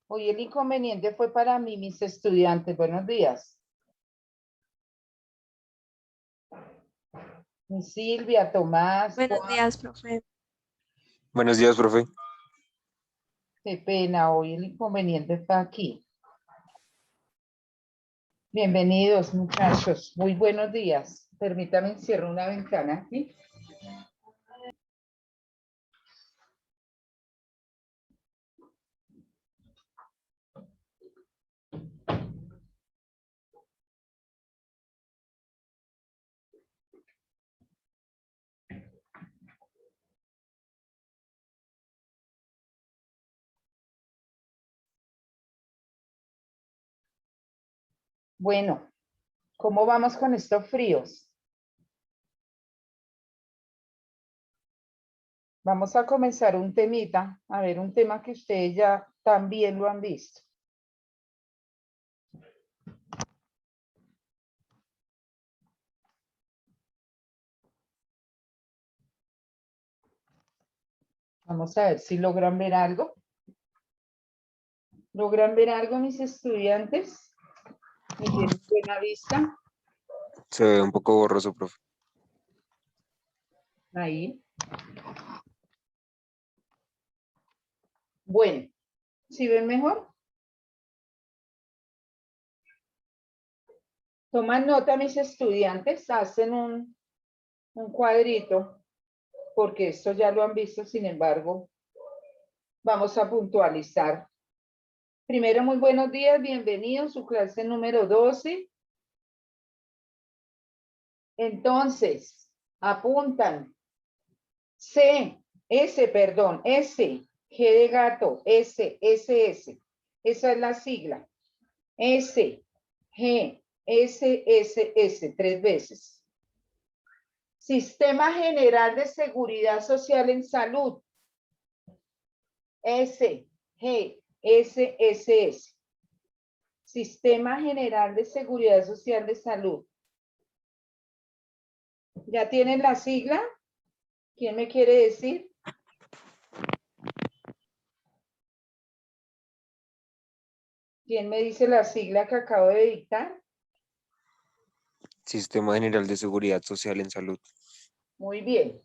Hoy el inconveniente fue para mí, mis estudiantes. Buenos días. Mi Silvia, Tomás, Buenos Juan, días, profe. Buenos días, profe. qué pena, hoy el inconveniente está aquí. Bienvenidos, muchachos. Muy buenos días. Permítame cierro una ventana aquí. Bueno, ¿cómo vamos con estos fríos? Vamos a comenzar un temita, a ver, un tema que ustedes ya también lo han visto. Vamos a ver si logran ver algo. ¿Logran ver algo, mis estudiantes? ¿Me tienen buena vista? Se ve un poco borroso, profe. Ahí. Bueno, ¿sí ven mejor? Toman nota mis estudiantes, hacen un cuadrito, porque esto ya lo han visto, sin embargo, vamos a puntualizar. Primero, muy buenos días, bienvenidos a su clase número 12. Entonces, apuntan S, G de gato, S. Esa es la sigla. S, G, S, 3 veces. Sistema General de Seguridad Social en Salud. S, G, S. Sistema General de Seguridad Social de Salud. ¿Ya tienen la sigla? ¿Quién me quiere decir? ¿Quién me dice la sigla que acabo de dictar? Sistema General de Seguridad Social en Salud. Muy bien.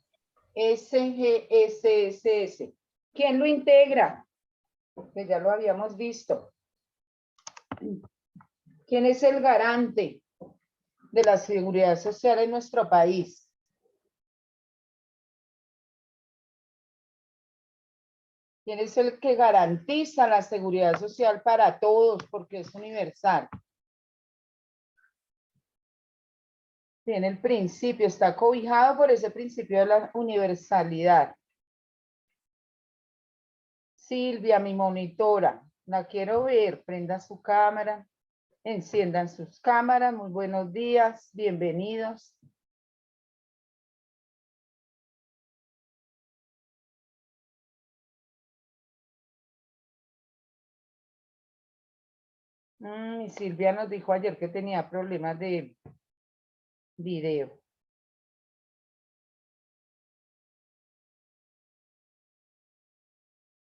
SGSSS. ¿Quién lo integra? Que ya lo habíamos visto. ¿Quién es el garante de la seguridad social en nuestro país? ¿Quién es el que garantiza la seguridad social para todos porque es universal? Tiene el principio, está cobijado por ese principio de la universalidad. Silvia, mi monitora, la quiero ver, prenda su cámara, enciendan sus cámaras, muy buenos días, bienvenidos. Y Silvia nos dijo ayer que tenía problemas de video.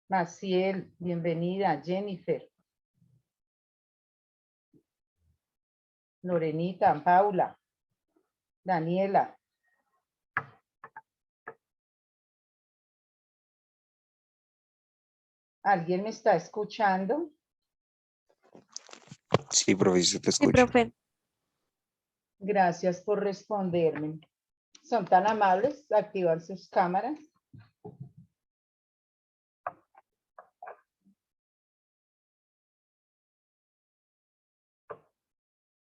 Maciel, bienvenida. Jennifer. Lorenita, Paula. Daniela. ¿Alguien me está escuchando? Sí, profe, se te Sí, escucha. profe. Gracias por responderme. Son tan amables, activan sus cámaras.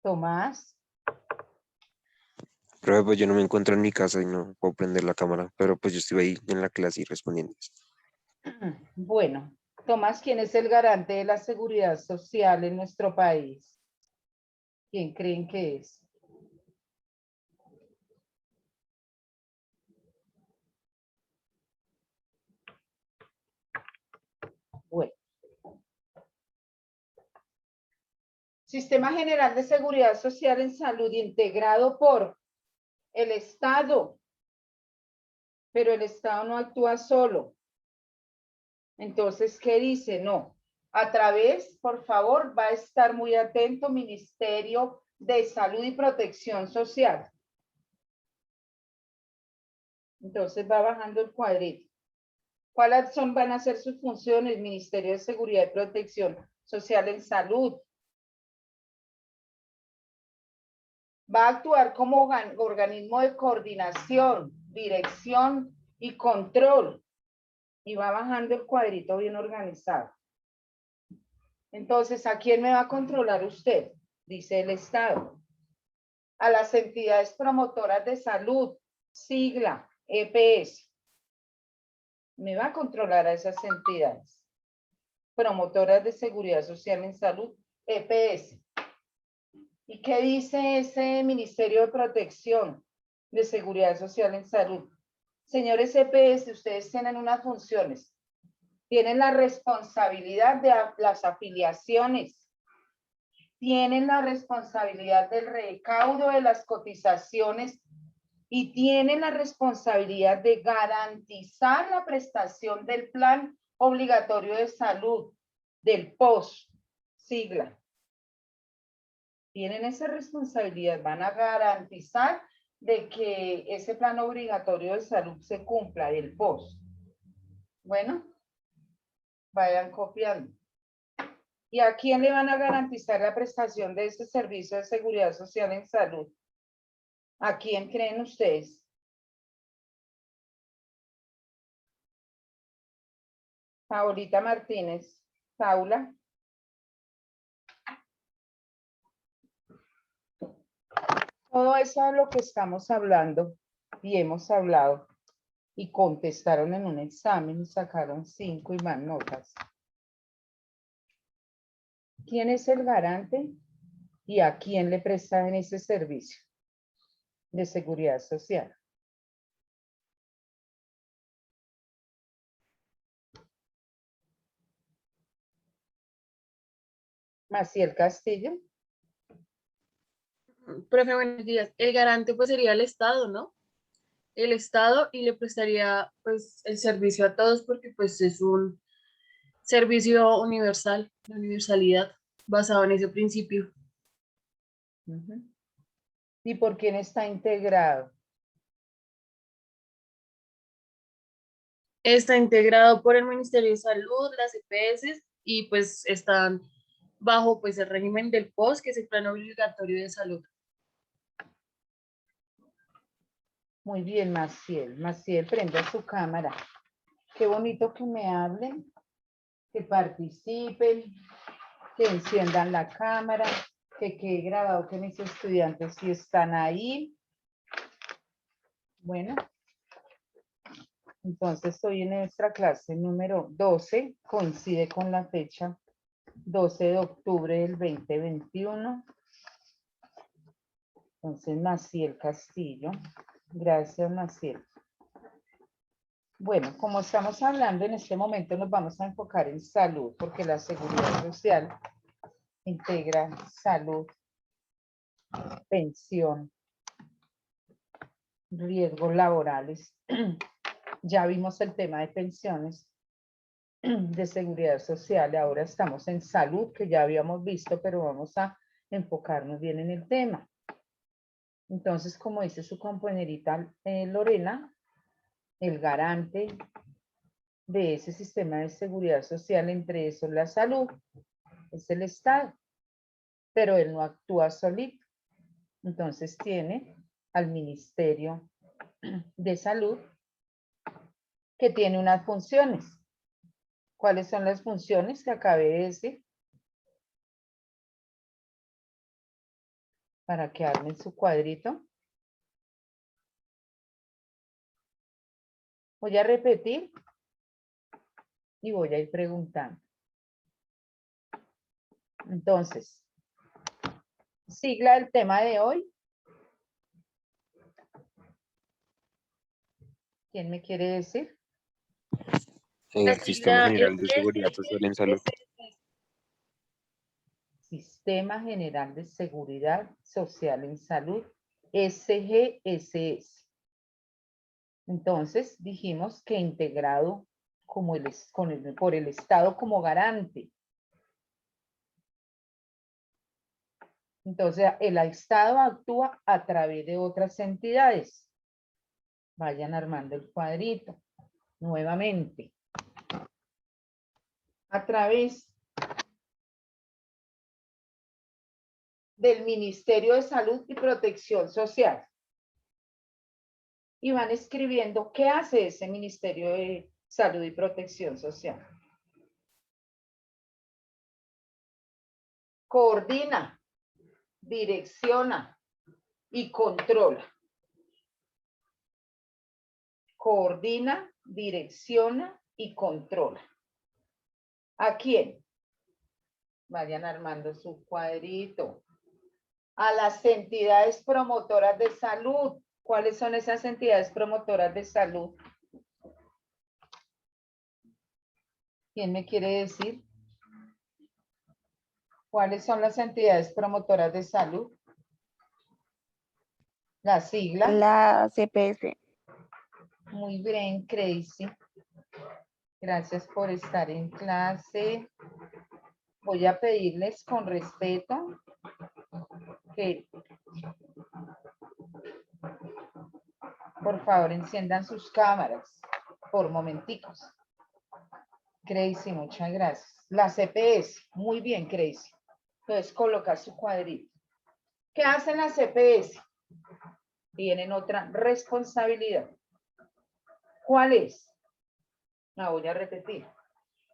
Tomás. Profe, pues yo no me encuentro en mi casa y no puedo prender la cámara, pero pues yo estuve ahí en la clase y respondiendo. Bueno, Tomás, ¿quién es el garante de la seguridad social en nuestro país? ¿Quién creen que es? Bueno. Sistema General de Seguridad Social en Salud integrado por el Estado, pero el Estado no actúa solo. Entonces, ¿qué dice? No. A través, por favor, va a estar muy atento Ministerio de Salud y Protección Social. Entonces va bajando el cuadrito. ¿Cuáles van a ser sus funciones? Ministerio de Seguridad y Protección Social en Salud. Va a actuar como organismo de coordinación, dirección y control. Y va bajando el cuadrito bien organizado. Entonces, ¿a quién me va a controlar usted? Dice el Estado. A las entidades promotoras de salud, sigla EPS. Me va a controlar a esas entidades. Promotoras de Seguridad Social en Salud, EPS. ¿Y qué dice ese Ministerio de Protección de Seguridad Social en Salud? Señores EPS, ustedes tienen unas funciones. Tienen la responsabilidad de las afiliaciones. Tienen la responsabilidad del recaudo de las cotizaciones y tienen la responsabilidad de garantizar la prestación del plan obligatorio de salud, del POS, sigla. Tienen esa responsabilidad, van a garantizar de que ese plan obligatorio de salud se cumpla, el POS. Bueno, vayan copiando. ¿Y a quién le van a garantizar la prestación de ese servicio de seguridad social en salud? ¿A quién creen ustedes? Paulita Martínez, Paula. Todo eso es lo que estamos hablando y hemos hablado y contestaron en un examen y sacaron 5 y más notas. ¿Quién es el garante y a quién le prestan ese servicio de seguridad social? Maciel Castillo. Profe, buenos días. El garante pues sería el Estado, ¿no? El Estado y le prestaría pues el servicio a todos porque pues es un servicio universal, la universalidad basado en ese principio. ¿Y por quién está integrado? Está integrado por el Ministerio de Salud, las EPS y pues están bajo pues el régimen del POS, que es el Plan Obligatorio de Salud. Muy bien, Maciel. Maciel, prenda su cámara. Qué bonito que me hablen, que participen, que enciendan la cámara, que quede grabado que mis estudiantes sí están ahí. Bueno, entonces hoy en nuestra clase número 12, coincide con la fecha 12 de octubre del 2021. Entonces, Maciel Castillo. Gracias, Maciel. Bueno, como estamos hablando en este momento, nos vamos a enfocar en salud, porque la seguridad social integra salud, pensión, riesgos laborales. Ya vimos el tema de pensiones, de seguridad social, y ahora estamos en salud, que ya habíamos visto, pero vamos a enfocarnos bien en el tema. Entonces, como dice su compañerita Lorena, el garante de ese sistema de seguridad social, entre eso la salud, es el Estado, pero él no actúa solito. Entonces tiene al Ministerio de Salud, que tiene unas funciones. ¿Cuáles son las funciones que acabé de decir? Para que armen su cuadrito. Voy a repetir y voy a ir preguntando. Entonces, sigla del tema de hoy. ¿Quién me quiere decir? El Sistema General de Seguridad Social en Salud. Sistema General de Seguridad Social en Salud, SGSS. Entonces dijimos que integrado como por el Estado como garante. Entonces el Estado actúa a través de otras entidades. Vayan armando el cuadrito nuevamente. A través del Ministerio de Salud y Protección Social. Y van escribiendo qué hace ese Ministerio de Salud y Protección Social. Coordina, direcciona y controla. Coordina, direcciona y controla. ¿A quién? Vayan armando su cuadrito. A las entidades promotoras de salud. ¿Cuáles son esas entidades promotoras de salud? ¿Quién me quiere decir? ¿Cuáles son las entidades promotoras de salud? La sigla. La CPS. Muy bien, Crazy. Gracias por estar en clase. Voy a pedirles con respeto que por favor enciendan sus cámaras por momenticos. Crazy, muchas gracias. La CPS, muy bien, Crazy. Entonces coloca su cuadrito. ¿Qué hacen las CPS? Tienen otra responsabilidad. ¿Cuál es? La voy a repetir.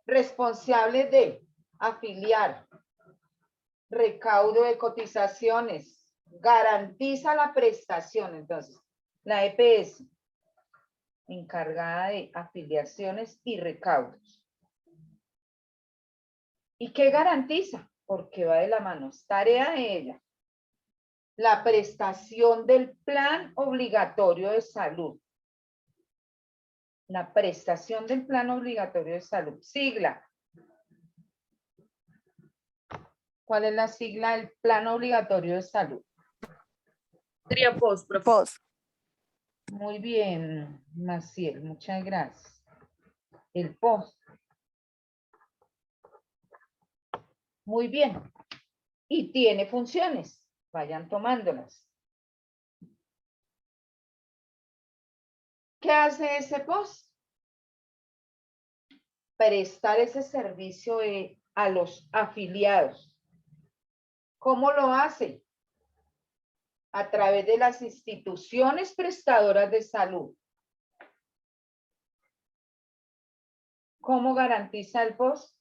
Responsable de afiliar, recaudo de cotizaciones, garantiza la prestación. Entonces, la EPS, encargada de afiliaciones y recaudos. ¿Y qué garantiza? Porque va de la mano, es tarea de ella. La prestación del plan obligatorio de salud. La prestación del plan obligatorio de salud. Sigla. ¿Cuál es la sigla del plan obligatorio de salud? Sería post, profe. POS. Muy bien, Maciel, muchas gracias. El POS. Muy bien. Y tiene funciones. Vayan tomándolas. ¿Qué hace ese POS? Prestar ese servicio a los afiliados. ¿Cómo lo hace? A través de las instituciones prestadoras de salud. ¿Cómo garantiza el POS?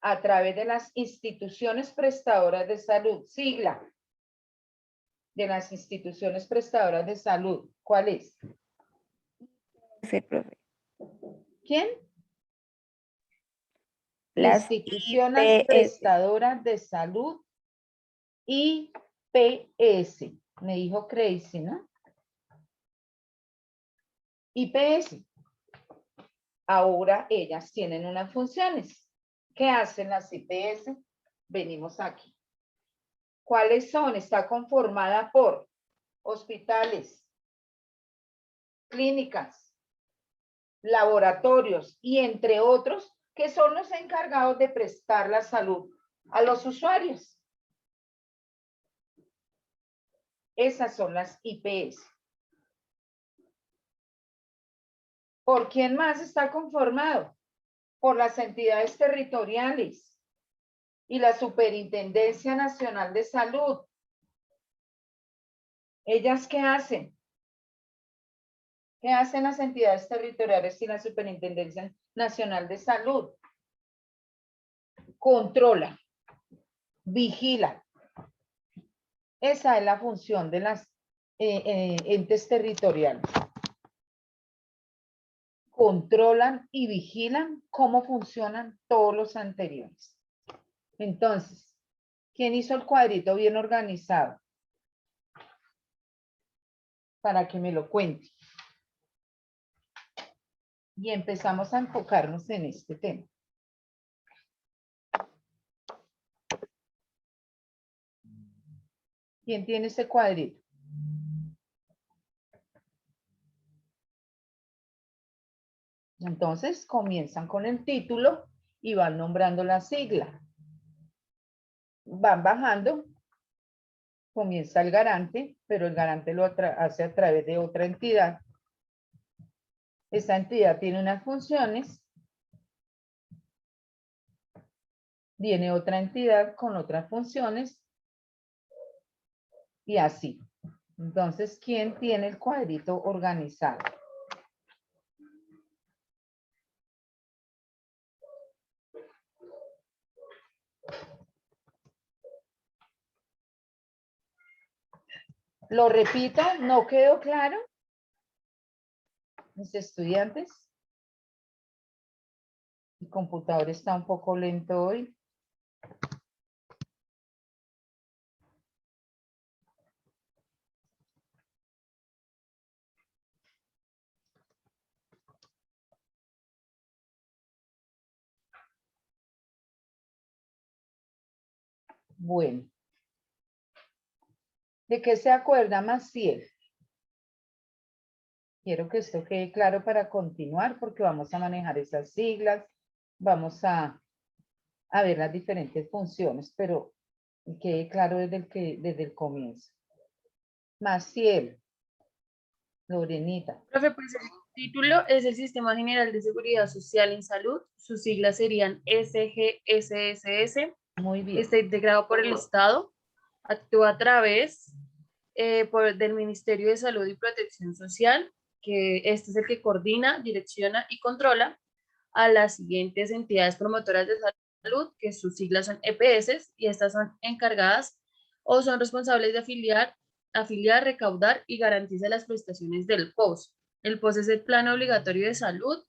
A través de las instituciones prestadoras de salud. Sigla de las instituciones prestadoras de salud. ¿Cuál es? Sí, profe. ¿Quién? Las Instituciones IPS. prestadoras de salud, IPS. Me dijo Crazy, ¿no? IPS. Ahora ellas tienen unas funciones. ¿Qué hacen las IPS? Venimos aquí. ¿Cuáles son? Está conformada por hospitales, clínicas, laboratorios y entre otros que son los encargados de prestar la salud a los usuarios. Esas son las IPS. ¿Por quién más está conformado? Por las entidades territoriales y la Superintendencia Nacional de Salud. ¿Ellas qué hacen? ¿Qué hacen las entidades territoriales y la Superintendencia Nacional de Salud? Controla, vigila. Esa es la función de las entes territoriales. Controlan y vigilan cómo funcionan todos los anteriores. Entonces, ¿quién hizo el cuadrito bien organizado? Para que me lo cuente. Y empezamos a enfocarnos en este tema. ¿Quién tiene ese cuadrito? Entonces comienzan con el título y van nombrando la sigla. Van bajando, comienza el garante, pero el garante lo hace a través de otra entidad. Esa entidad tiene unas funciones, viene otra entidad con otras funciones y así. Entonces, ¿quién tiene el cuadrito organizado? Lo repito, ¿no quedó claro? Mis estudiantes. El computador está un poco lento hoy. Bueno. ¿De qué se acuerda Maciel? Quiero que esto quede claro para continuar porque vamos a manejar esas siglas, vamos a ver las diferentes funciones, pero quede claro desde el comienzo. Maciel, Lorenita. Profe, pues el título es el Sistema General de Seguridad Social en Salud. Sus siglas serían SGSSS. Muy bien. Está integrado por el Estado. Actúa a través del Ministerio de Salud y Protección Social, que este es el que coordina, direcciona y controla a las siguientes entidades promotoras de salud, que sus siglas son EPS, y estas son encargadas o son responsables de afiliar, recaudar y garantizar las prestaciones del POS. El POS es el Plan Obligatorio de Salud.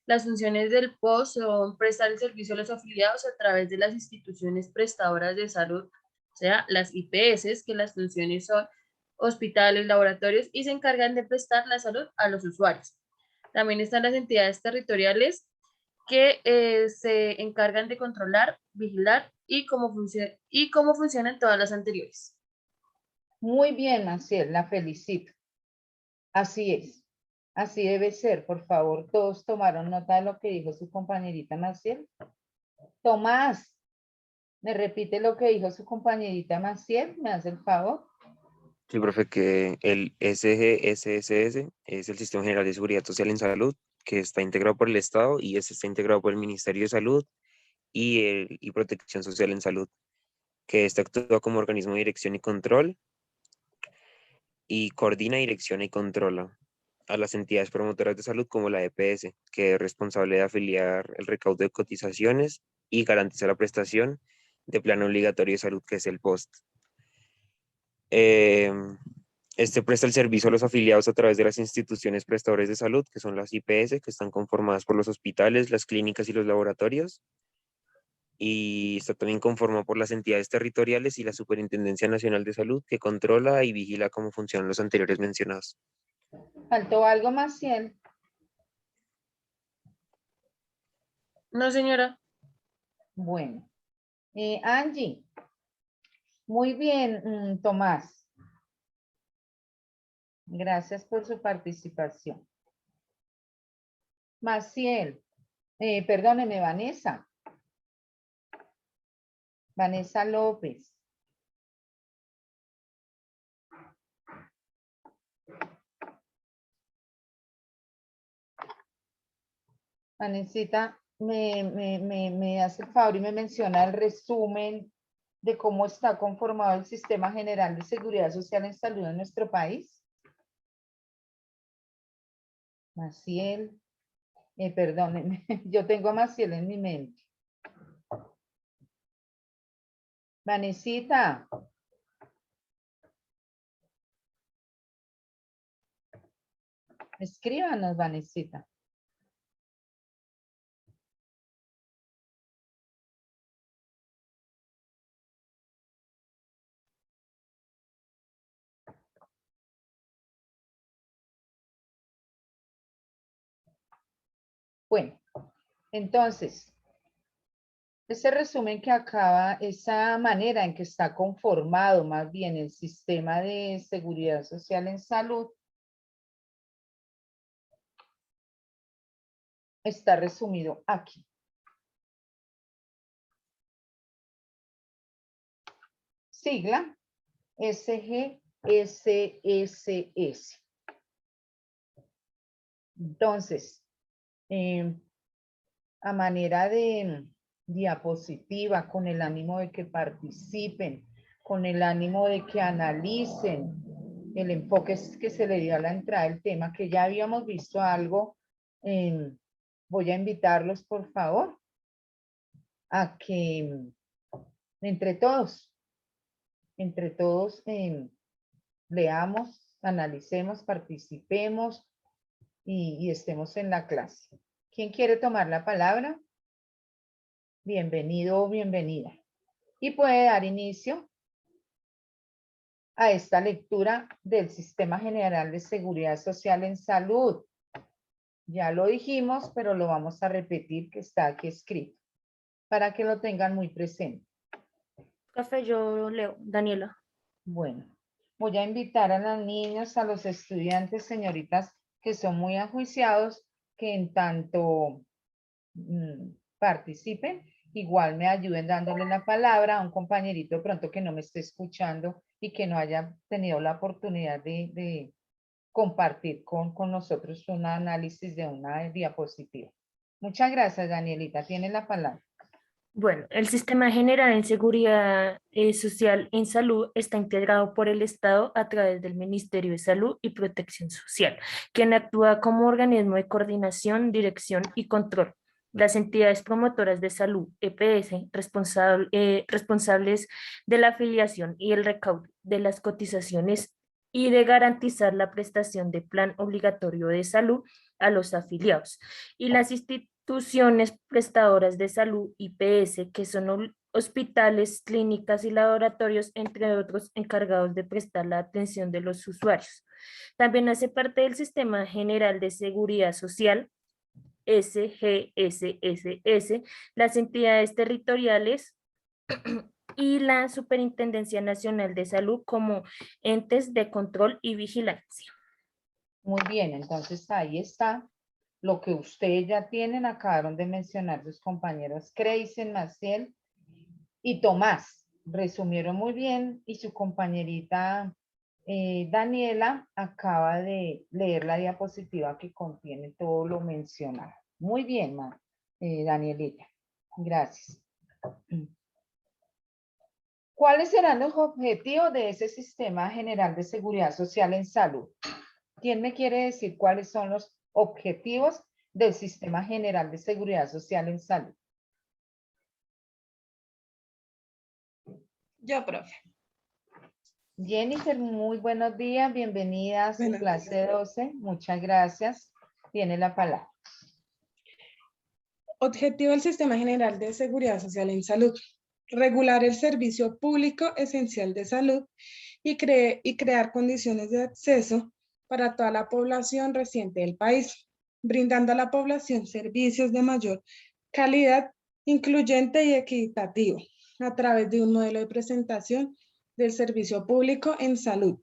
Las funciones del POS son prestar el servicio a los afiliados a través de las instituciones prestadoras de salud, o sea, las IPS, que las funciones son hospitales, laboratorios y se encargan de prestar la salud a los usuarios. También están las entidades territoriales que se encargan de controlar, vigilar y cómo funcionan todas las anteriores. Muy bien, Maciel, la felicito. Así es. Así debe ser, por favor. Todos tomaron nota de lo que dijo su compañerita Maciel. Tomás, ¿me repite lo que dijo su compañerita Maciel? ¿Me hace el favor? Sí, profe, que el SGSSS es el Sistema General de Seguridad Social en Salud, que está integrado por el Estado y ese está integrado por el Ministerio de Salud y Protección Social en Salud, que este actúa como organismo de dirección y control y coordina, direcciona y controla a las entidades promotoras de salud como la EPS, que es responsable de afiliar el recaudo de cotizaciones y garantiza la prestación de plan obligatorio de salud, que es el POST. Este presta el servicio a los afiliados a través de las instituciones prestadoras de salud, que son las IPS, que están conformadas por los hospitales, las clínicas y los laboratorios. Y está también conformado por las entidades territoriales y la Superintendencia Nacional de Salud, que controla y vigila cómo funcionan los anteriores mencionados. ¿Faltó algo, Maciel? No, señora. Bueno. Angie. Muy bien, Tomás. Gracias por su participación. Maciel. Perdóneme, Vanessa. Vanessa López. Vanesita, me hace el favor y me menciona el resumen de cómo está conformado el Sistema General de Seguridad Social en Salud en nuestro país. Maciel, perdónenme, yo tengo a Maciel en mi mente. Vanesita. Escríbanos, Vanesita. Bueno, entonces, ese resumen que acaba, esa manera en que está conformado más bien el sistema de seguridad social en salud, está resumido aquí. Sigla SGSSS. Entonces, a manera de diapositiva, con el ánimo de que participen, con el ánimo de que analicen el enfoque que se le dio a la entrada del tema, que ya habíamos visto algo, voy a invitarlos, por favor, a que entre todos, leamos, analicemos, participemos y estemos en la clase. ¿Quién quiere tomar la palabra? Bienvenido o bienvenida. Y puede dar inicio a esta lectura del Sistema General de Seguridad Social en Salud. Ya lo dijimos, pero lo vamos a repetir, que está aquí escrito, para que lo tengan muy presente. Profe, yo leo, Daniela. Bueno, voy a invitar a las niñas, a los estudiantes, señoritas, que son muy ajuiciados, que en tanto participen, igual me ayuden dándole la palabra a un compañerito de pronto que no me esté escuchando y que no haya tenido la oportunidad de compartir con nosotros un análisis de una diapositiva. Muchas gracias, Danielita. Tiene la palabra. Bueno, el Sistema General en Seguridad Social en Salud está integrado por el Estado a través del Ministerio de Salud y Protección Social, quien actúa como organismo de coordinación, dirección y control. Las entidades promotoras de salud, EPS, responsables de la afiliación y el recaudo de las cotizaciones y de garantizar la prestación de plan obligatorio de salud a los afiliados. Y las instituciones prestadoras de salud, IPS, que son hospitales, clínicas y laboratorios, entre otros, encargados de prestar la atención de los usuarios. También hace parte del Sistema General de Seguridad Social, SGSSS, las entidades territoriales y la Superintendencia Nacional de Salud como entes de control y vigilancia. Muy bien, entonces ahí está lo que ustedes ya tienen, acabaron de mencionar sus compañeros Creisen, Maciel y Tomás. Resumieron muy bien y su compañerita Daniela acaba de leer la diapositiva que contiene todo lo mencionado. Muy bien, Danielita. Gracias. ¿Cuáles serán los objetivos de ese Sistema General de Seguridad Social en Salud? ¿Quién me quiere decir cuáles son los objetivos del Sistema General de Seguridad Social en Salud? Yo, profe. Jennifer, muy buenos días, bienvenida a su Buenos clase 12. Muchas gracias. Tiene la palabra. Objetivo del Sistema General de Seguridad Social en Salud. Regular el servicio público esencial de salud y crear condiciones de acceso para toda la población residente del país, brindando a la población servicios de mayor calidad, incluyente y equitativo, a través de un modelo de presentación del servicio público en salud,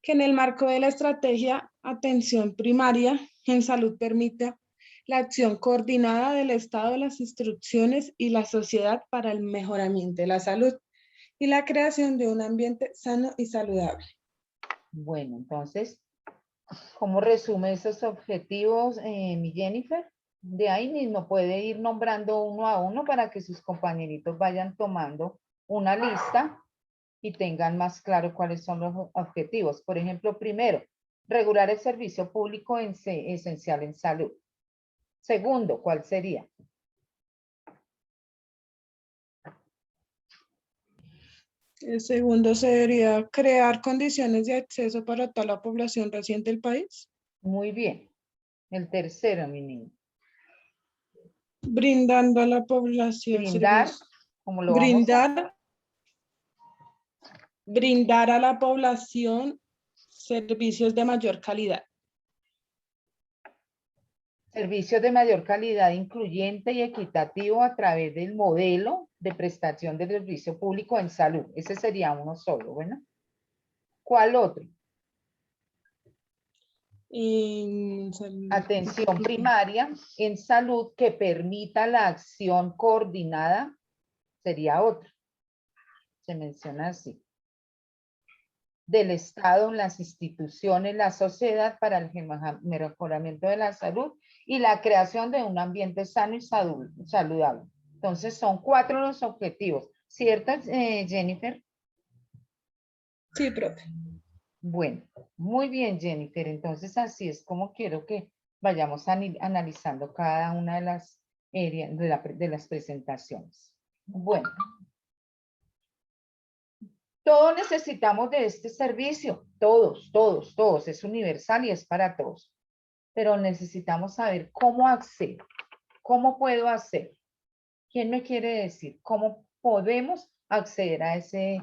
que en el marco de la estrategia Atención Primaria en Salud permita la acción coordinada del Estado, las instituciones y la sociedad para el mejoramiento de la salud y la creación de un ambiente sano y saludable. Bueno, entonces, ¿cómo resume esos objetivos, mi Jennifer? De ahí mismo puede ir nombrando uno a uno para que sus compañeritos vayan tomando una lista y tengan más claro cuáles son los objetivos. Por ejemplo, primero, regular el servicio público esencial en salud. Segundo, ¿cuál sería? El segundo sería crear condiciones de acceso para toda la población residente del país. Muy bien. El tercero, mi niño. Brindando a la población Brindar, servicios. como lo vamos a... Brindar a la población servicios de mayor calidad. Servicios de mayor calidad, incluyente y equitativo a través del modelo de prestación del servicio público en salud. Ese sería uno solo, ¿bueno? ¿Cuál otro? Y Atención primaria en salud que permita la acción coordinada sería otra. Se menciona así. Del Estado, las instituciones, la sociedad para el mejoramiento de la salud y la creación de un ambiente sano y saludable. Entonces son 4 los objetivos. ¿Cierto, Jennifer? sí, profe. Bueno, muy bien, Jennifer. Entonces así es como quiero que vayamos analizando cada una de las de las presentaciones. Bueno. Todos necesitamos de este servicio, todos, es universal y es para todos. Pero necesitamos saber cómo accedo, cómo puedo hacer. ¿Quién me quiere decir cómo podemos acceder a ese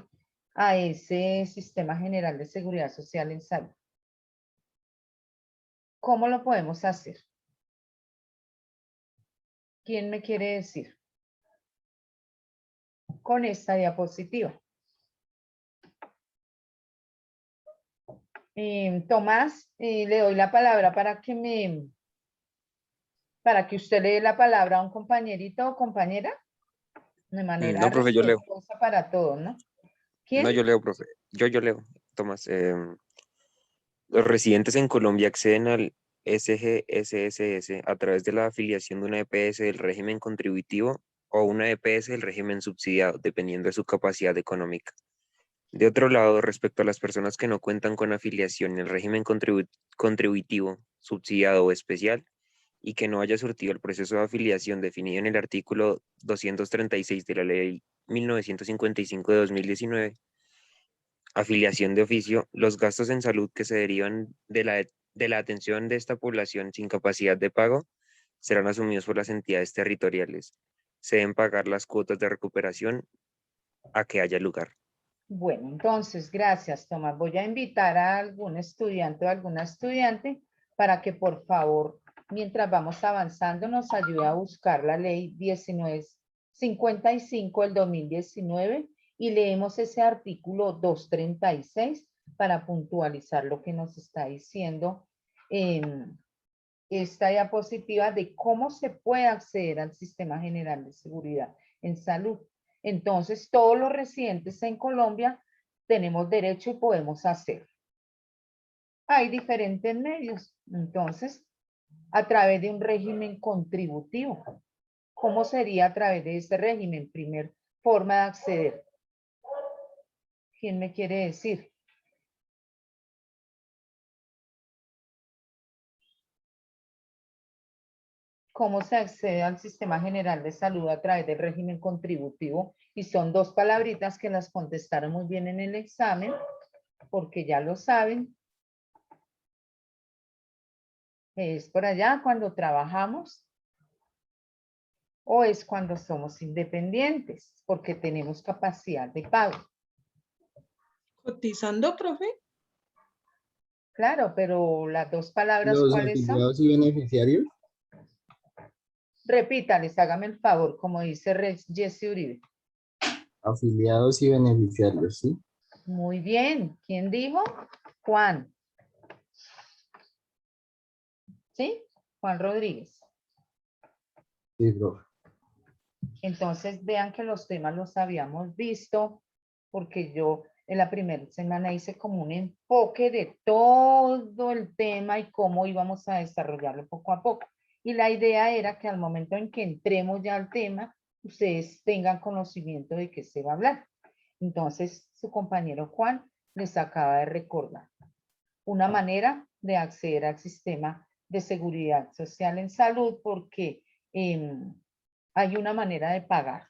Sistema General de Seguridad Social en Salud? ¿Cómo lo podemos hacer? ¿Quién me quiere decir? Con esta diapositiva. Tomás, le doy la palabra para que usted le dé la palabra a un compañerito o compañera de manera No, profe, yo leo. respetuosa para todos, ¿no? ¿Quién? No, yo leo, profe. Yo leo. Tomás, los residentes en Colombia acceden al SGSSS a través de la afiliación de una EPS del régimen contributivo o una EPS del régimen subsidiado, dependiendo de su capacidad económica. De otro lado, respecto a las personas que no cuentan con afiliación en el régimen contributivo, subsidiado o especial, y que no haya surtido el proceso de afiliación definido en el artículo 236 de la Ley 1955 de 2019, afiliación de oficio, los gastos en salud que se derivan de la atención de esta población sin capacidad de pago serán asumidos por las entidades territoriales. Se deben pagar las cuotas de recuperación a que haya lugar. Bueno, entonces, gracias, Tomás. Voy a invitar a algún estudiante o alguna estudiante para que, por favor, mientras vamos avanzando, nos ayude a buscar la ley 1955 del 2019 y leemos ese artículo 236 para puntualizar lo que nos está diciendo esta diapositiva de cómo se puede acceder al Sistema General de Seguridad en Salud. Entonces, todos los residentes en Colombia tenemos derecho y podemos hacer. Hay diferentes medios. Entonces, a través de un régimen contributivo. ¿Cómo sería a través de ese régimen? Primer forma de acceder. ¿Quién me quiere decir? ¿Cómo se accede al Sistema General de Salud a través del régimen contributivo? Y son 2 palabritas que las contestaron muy bien en el examen, porque ya lo saben. ¿Es por allá cuando trabajamos? ¿O es cuando somos independientes? Porque tenemos capacidad de pago. ¿Cotizando, profe? Claro, pero las 2 palabras, Los ¿cuáles son? afiliados y beneficiarios. Repítales, hágame el favor, como dice Jesse Uribe. Afiliados y beneficiarios, ¿sí? Muy bien. ¿Quién dijo? Juan. ¿Sí? Juan Rodríguez. Sí, profe. Entonces vean que los temas los habíamos visto, porque yo en la primera semana hice como un enfoque de todo el tema y cómo íbamos a desarrollarlo poco a poco. Y la idea era que al momento en que entremos ya al tema, ustedes tengan conocimiento de qué se va a hablar. Entonces, su compañero Juan les acaba de recordar una manera de acceder al Sistema de Seguridad Social en Salud, porque hay una manera de pagar.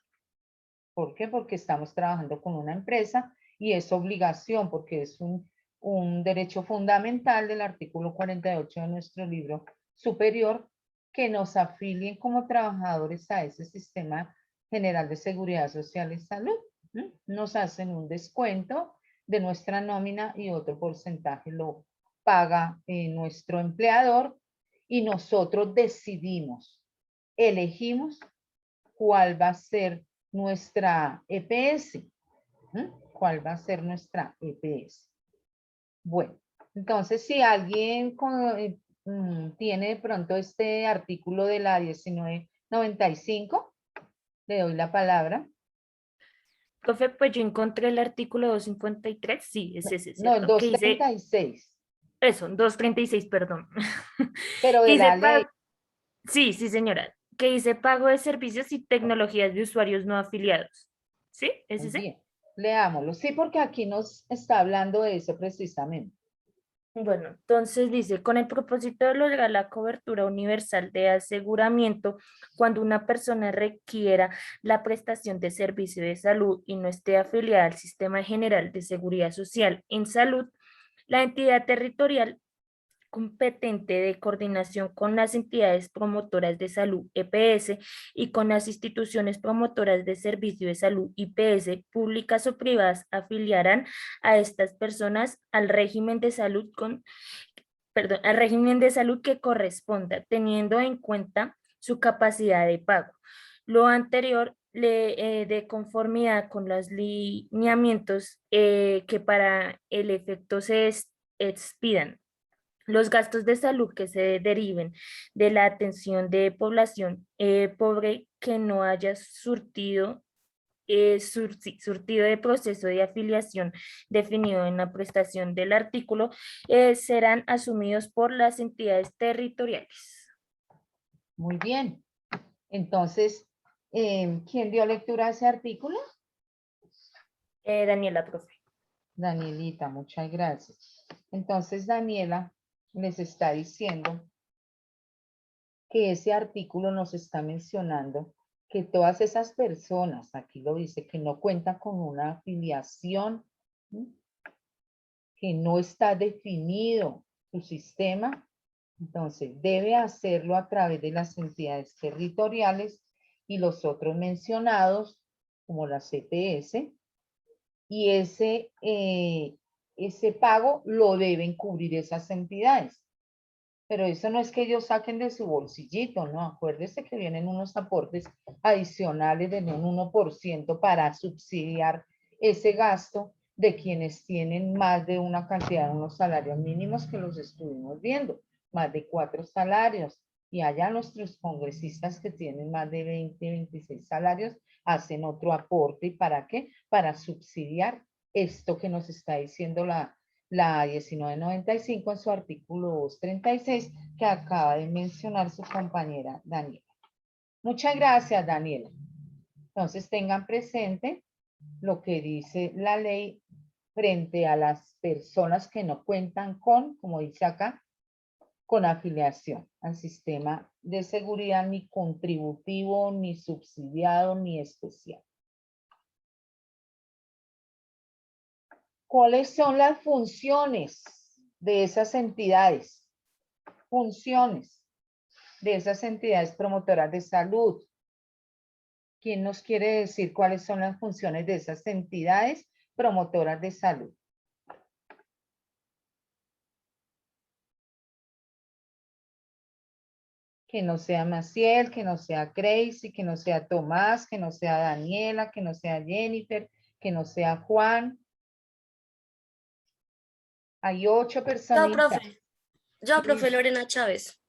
¿Por qué? Porque estamos trabajando con una empresa y es obligación, porque es un derecho fundamental del artículo 48 de nuestro libro superior, que nos afilien como trabajadores a ese Sistema General de Seguridad Social y Salud. Nos hacen un descuento de nuestra nómina y otro porcentaje lo paga nuestro empleador y nosotros decidimos, elegimos cuál va a ser nuestra EPS. ¿Cuál va a ser nuestra EPS? Bueno, Entonces, si alguien tiene de pronto este artículo de la 1995, le doy la palabra. Profe, pues yo encontré el artículo 253, sí, es ese, No, el ¿cierto? Que dice, 236, eso, 236, perdón. pero Que de dice, la ley. sí, sí, señora, que dice pago de servicios y tecnologías de usuarios no afiliados. ¿Sí? ¿Es Muy ese? bien, leámoslo. Sí, porque aquí nos está hablando de eso precisamente. Bueno, entonces dice, con el propósito de lograr la cobertura universal de aseguramiento, cuando una persona requiera la prestación de servicio de salud y no esté afiliada al Sistema General de Seguridad Social en Salud, la entidad territorial competente de coordinación con las entidades promotoras de salud EPS y con las instituciones promotoras de servicio de salud IPS públicas o privadas afiliarán a estas personas al régimen de salud al régimen de salud que corresponda, teniendo en cuenta su capacidad de pago. Lo anterior de conformidad con los lineamientos que para el efecto se expidan. Los gastos de salud que se deriven de la atención de población pobre que no haya surtido de proceso de afiliación definido en la prestación del artículo serán asumidos por las entidades territoriales. Muy bien. Entonces, ¿quién dio lectura a ese artículo? Daniela, profe. Danielita, muchas gracias. Entonces, Daniela les está diciendo que ese artículo nos está mencionando que todas esas personas, aquí lo dice, que no cuentan con una afiliación, ¿sí?, que no está definido su sistema, entonces debe hacerlo a través de las entidades territoriales y los otros mencionados, como la CPS, y ese pago lo deben cubrir esas entidades. Pero eso no es que ellos saquen de su bolsillito, ¿no? Acuérdese que vienen unos aportes adicionales de un 1% para subsidiar ese gasto de quienes tienen más de una cantidad de unos salarios mínimos que los estuvimos viendo, más de 4 salarios. Y allá nuestros congresistas que tienen más de 20, 26 salarios hacen otro aporte. ¿Y para qué? Para subsidiar esto que nos está diciendo la 1995 en su artículo 236 que acaba de mencionar su compañera Daniela. Muchas gracias, Daniela. Entonces tengan presente lo que dice la ley frente a las personas que no cuentan con, como dice acá, con afiliación al sistema de seguridad ni contributivo, ni subsidiado, ni especial. ¿Cuáles son las funciones de esas entidades? Funciones de esas entidades promotoras de salud. ¿Quién nos quiere decir cuáles son las funciones de esas entidades promotoras de salud? Que no sea Maciel, que no sea Crazy, que no sea Tomás, que no sea Daniela, que no sea Jennifer, que no sea Juan. Hay 8 Yo, personitas. profe. Yo, profe Lorena Chávez.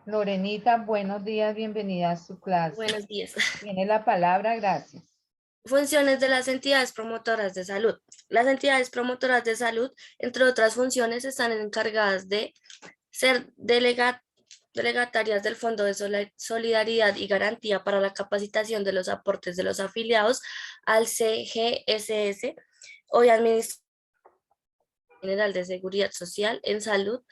Lorenita, buenos días, bienvenida a su clase. Buenos días. Tiene la palabra, gracias. Funciones de las entidades promotoras de salud. Las entidades promotoras de salud, entre otras funciones, están encargadas de ser delegatarias del Fondo de Solidaridad y Garantía para la capacitación de los aportes de los afiliados al CGSS, hoy Administración General de Seguridad Social en Salud,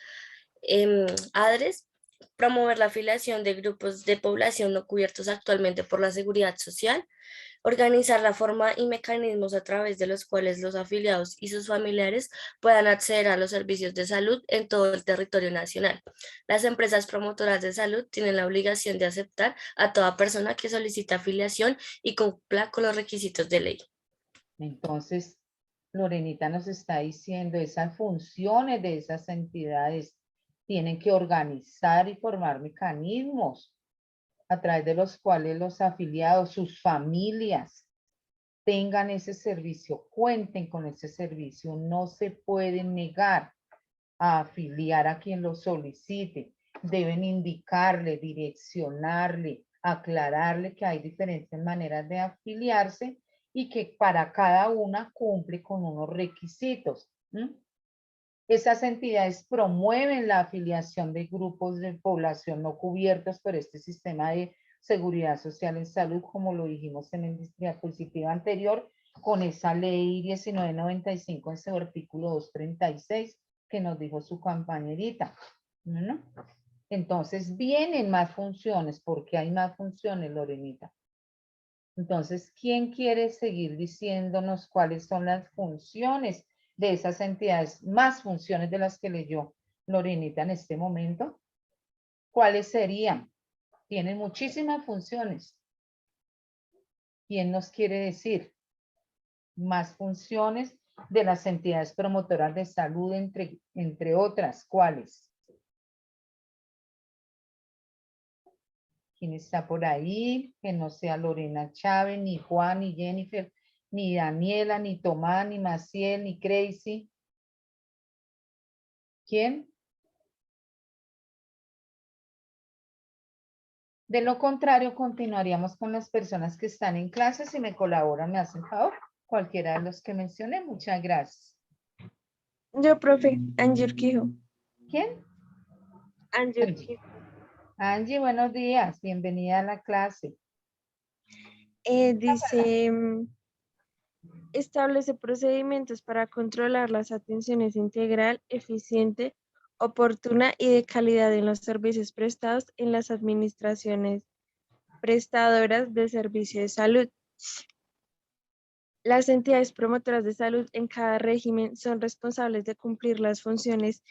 ADRES, promover la afiliación de grupos de población no cubiertos actualmente por la Seguridad Social, organizar la forma y mecanismos a través de los cuales los afiliados y sus familiares puedan acceder a los servicios de salud en todo el territorio nacional. Las empresas promotoras de salud tienen la obligación de aceptar a toda persona que solicite afiliación y cumpla con los requisitos de ley. Entonces, Lorenita nos está diciendo esas funciones de esas entidades tienen que organizar y formar mecanismos a través de los cuales los afiliados, sus familias, tengan ese servicio, cuenten con ese servicio. No se pueden negar a afiliar a quien lo solicite. Deben indicarle, direccionarle, aclararle que hay diferentes maneras de afiliarse y que para cada una cumple con unos requisitos. Esas entidades promueven la afiliación de grupos de población no cubiertos por este sistema de seguridad social en salud, como lo dijimos en el diapositiva anterior, con esa ley 1995 en su artículo 236 que nos dijo su compañerita. ¿No? Entonces vienen más funciones, porque hay más funciones, Lorenita. Entonces, ¿quién quiere seguir diciéndonos cuáles son las funciones de esas entidades, más funciones de las que leyó Lorenita en este momento? ¿Cuáles serían? Tienen muchísimas funciones. ¿Quién nos quiere decir? Más funciones de las entidades promotoras de salud, entre otras, ¿cuáles? ¿Quién está por ahí? Que no sea Lorena Chávez, ni Juan, ni Jennifer, ni Daniela, ni Tomás, ni Maciel, ni Crazy. ¿Quién? De lo contrario, continuaríamos con las personas que están en clase. Si me colaboran, me hacen favor. Cualquiera de los que mencioné. Muchas gracias. Yo, profe, Angie Urquijo. ¿Quién? Angie Angie. Urquijo. Angie, buenos días. Bienvenida a la clase. Dice, establece procedimientos para controlar las atenciones integral, eficiente, oportuna y de calidad en los servicios prestados en las administraciones prestadoras de servicio de salud. Las entidades promotoras de salud en cada régimen son responsables de cumplir las funciones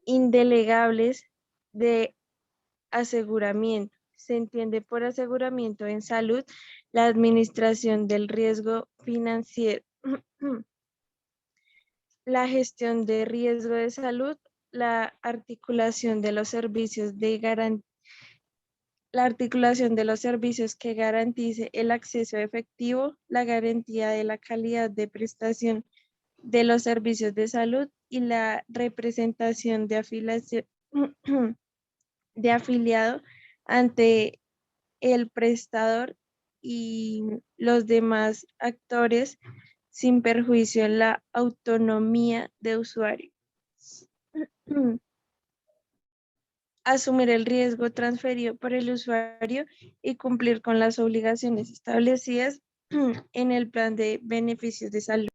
indelegables de aseguramiento. Se entiende por aseguramiento en salud la administración del riesgo financiero, la gestión de riesgo de salud, la articulación de los servicios que garantice el acceso efectivo, la garantía de la calidad de prestación de los servicios de salud y la representación de afiliación de afiliado ante el prestador y los demás actores sin perjuicio en la autonomía de usuario. Asumir el riesgo transferido por el usuario y cumplir con las obligaciones establecidas en el plan de beneficios de salud.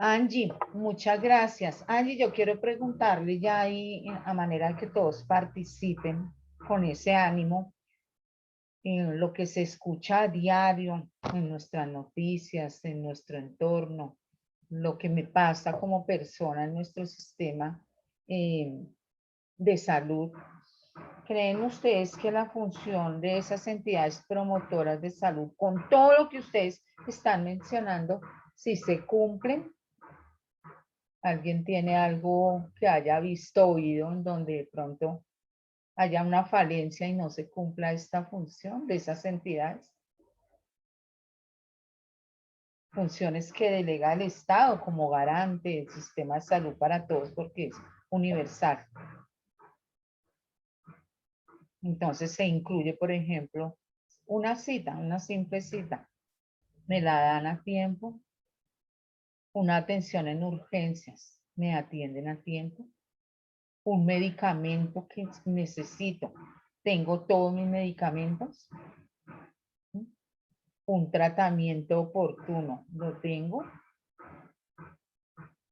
Angie, muchas gracias. Angie, yo quiero preguntarle ya ahí, a manera de que todos participen con ese ánimo, en lo que se escucha a diario en nuestras noticias, en nuestro entorno, lo que me pasa como persona en nuestro sistema de salud. ¿Creen ustedes que la función de esas entidades promotoras de salud, con todo lo que ustedes están mencionando, si se cumplen? ¿Alguien tiene algo que haya visto, oído, en donde de pronto haya una falencia y no se cumpla esta función de esas entidades? Funciones que delega el Estado como garante del sistema de salud para todos, porque es universal. Entonces se incluye, por ejemplo, una cita, una simple cita. Me la dan a tiempo. Una atención en urgencias. Me atienden a tiempo. Un medicamento que necesito. ¿Tengo todos mis medicamentos? Un tratamiento oportuno. ¿Lo tengo?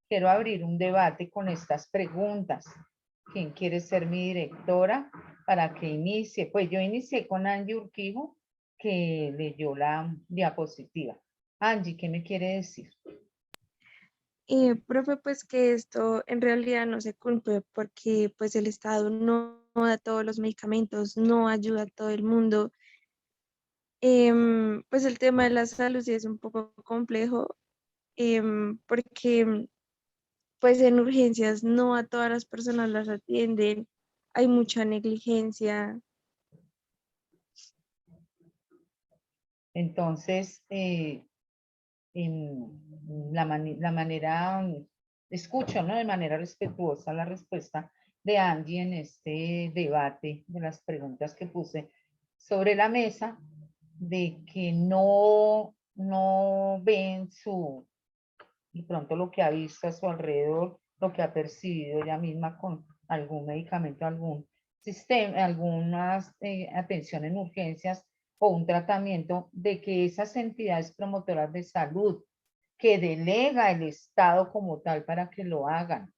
Quiero abrir un debate con estas preguntas. ¿Quién quiere ser mi directora para que inicie? Pues yo inicié con Angie Urquijo, que leyó la diapositiva. Angie, ¿qué me quiere decir? Profe, pues que esto en realidad no se cumple porque pues el Estado no da todos los medicamentos, no ayuda a todo el mundo. Pues el tema de la salud sí es un poco complejo porque pues en urgencias no a todas las personas las atienden, hay mucha negligencia. Entonces, la manera escucho, ¿no? De manera respetuosa la respuesta de Angie en este debate de las preguntas que puse sobre la mesa, de que no ven de pronto lo que ha visto a su alrededor, lo que ha percibido ella misma con algún medicamento, algún sistema, alguna atención en urgencias o un tratamiento, de que esas entidades promotoras de salud que delega el Estado como tal para que lo hagan,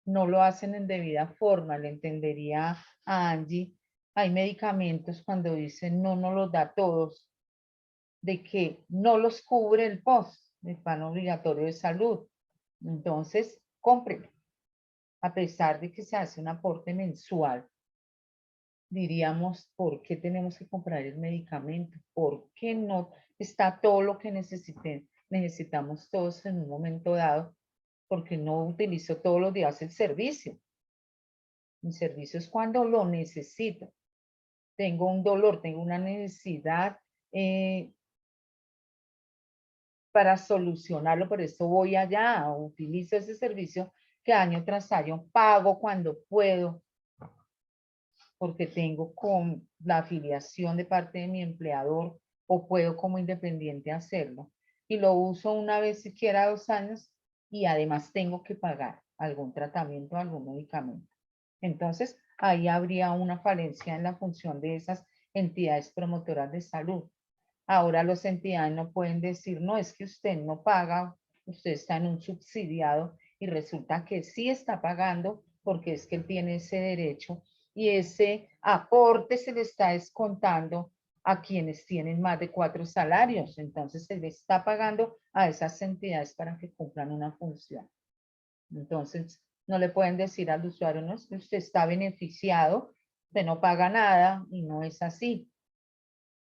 no lo hacen en debida forma. Le entendería a Angie, hay medicamentos cuando dicen no los da todos, de que no los cubre el POS, el plan obligatorio de salud. Entonces, cómprelo. A pesar de que se hace un aporte mensual, diríamos, ¿por qué tenemos que comprar el medicamento? ¿Por qué no está todo lo que necesitamos todos en un momento dado? Porque no utilizo todos los días el servicio. Mi servicio es cuando lo necesito. Tengo un dolor, tengo una necesidad para solucionarlo, por eso voy allá, utilizo ese servicio que año tras año pago cuando puedo, porque tengo con la afiliación de parte de mi empleador o puedo como independiente hacerlo. Y lo uso una vez siquiera 2 años y además tengo que pagar algún tratamiento, algún medicamento. Entonces, ahí habría una falencia en la función de esas entidades promotoras de salud. Ahora las entidades no pueden decir, no, es que usted no paga, usted está en un subsidiado y resulta que sí está pagando porque es que él tiene ese derecho y ese aporte se le está descontando a quienes tienen más de 4 salarios. Entonces se le está pagando a esas entidades para que cumplan una función. Entonces no le pueden decir al usuario, no, es que usted está beneficiado, usted no paga nada y no es así.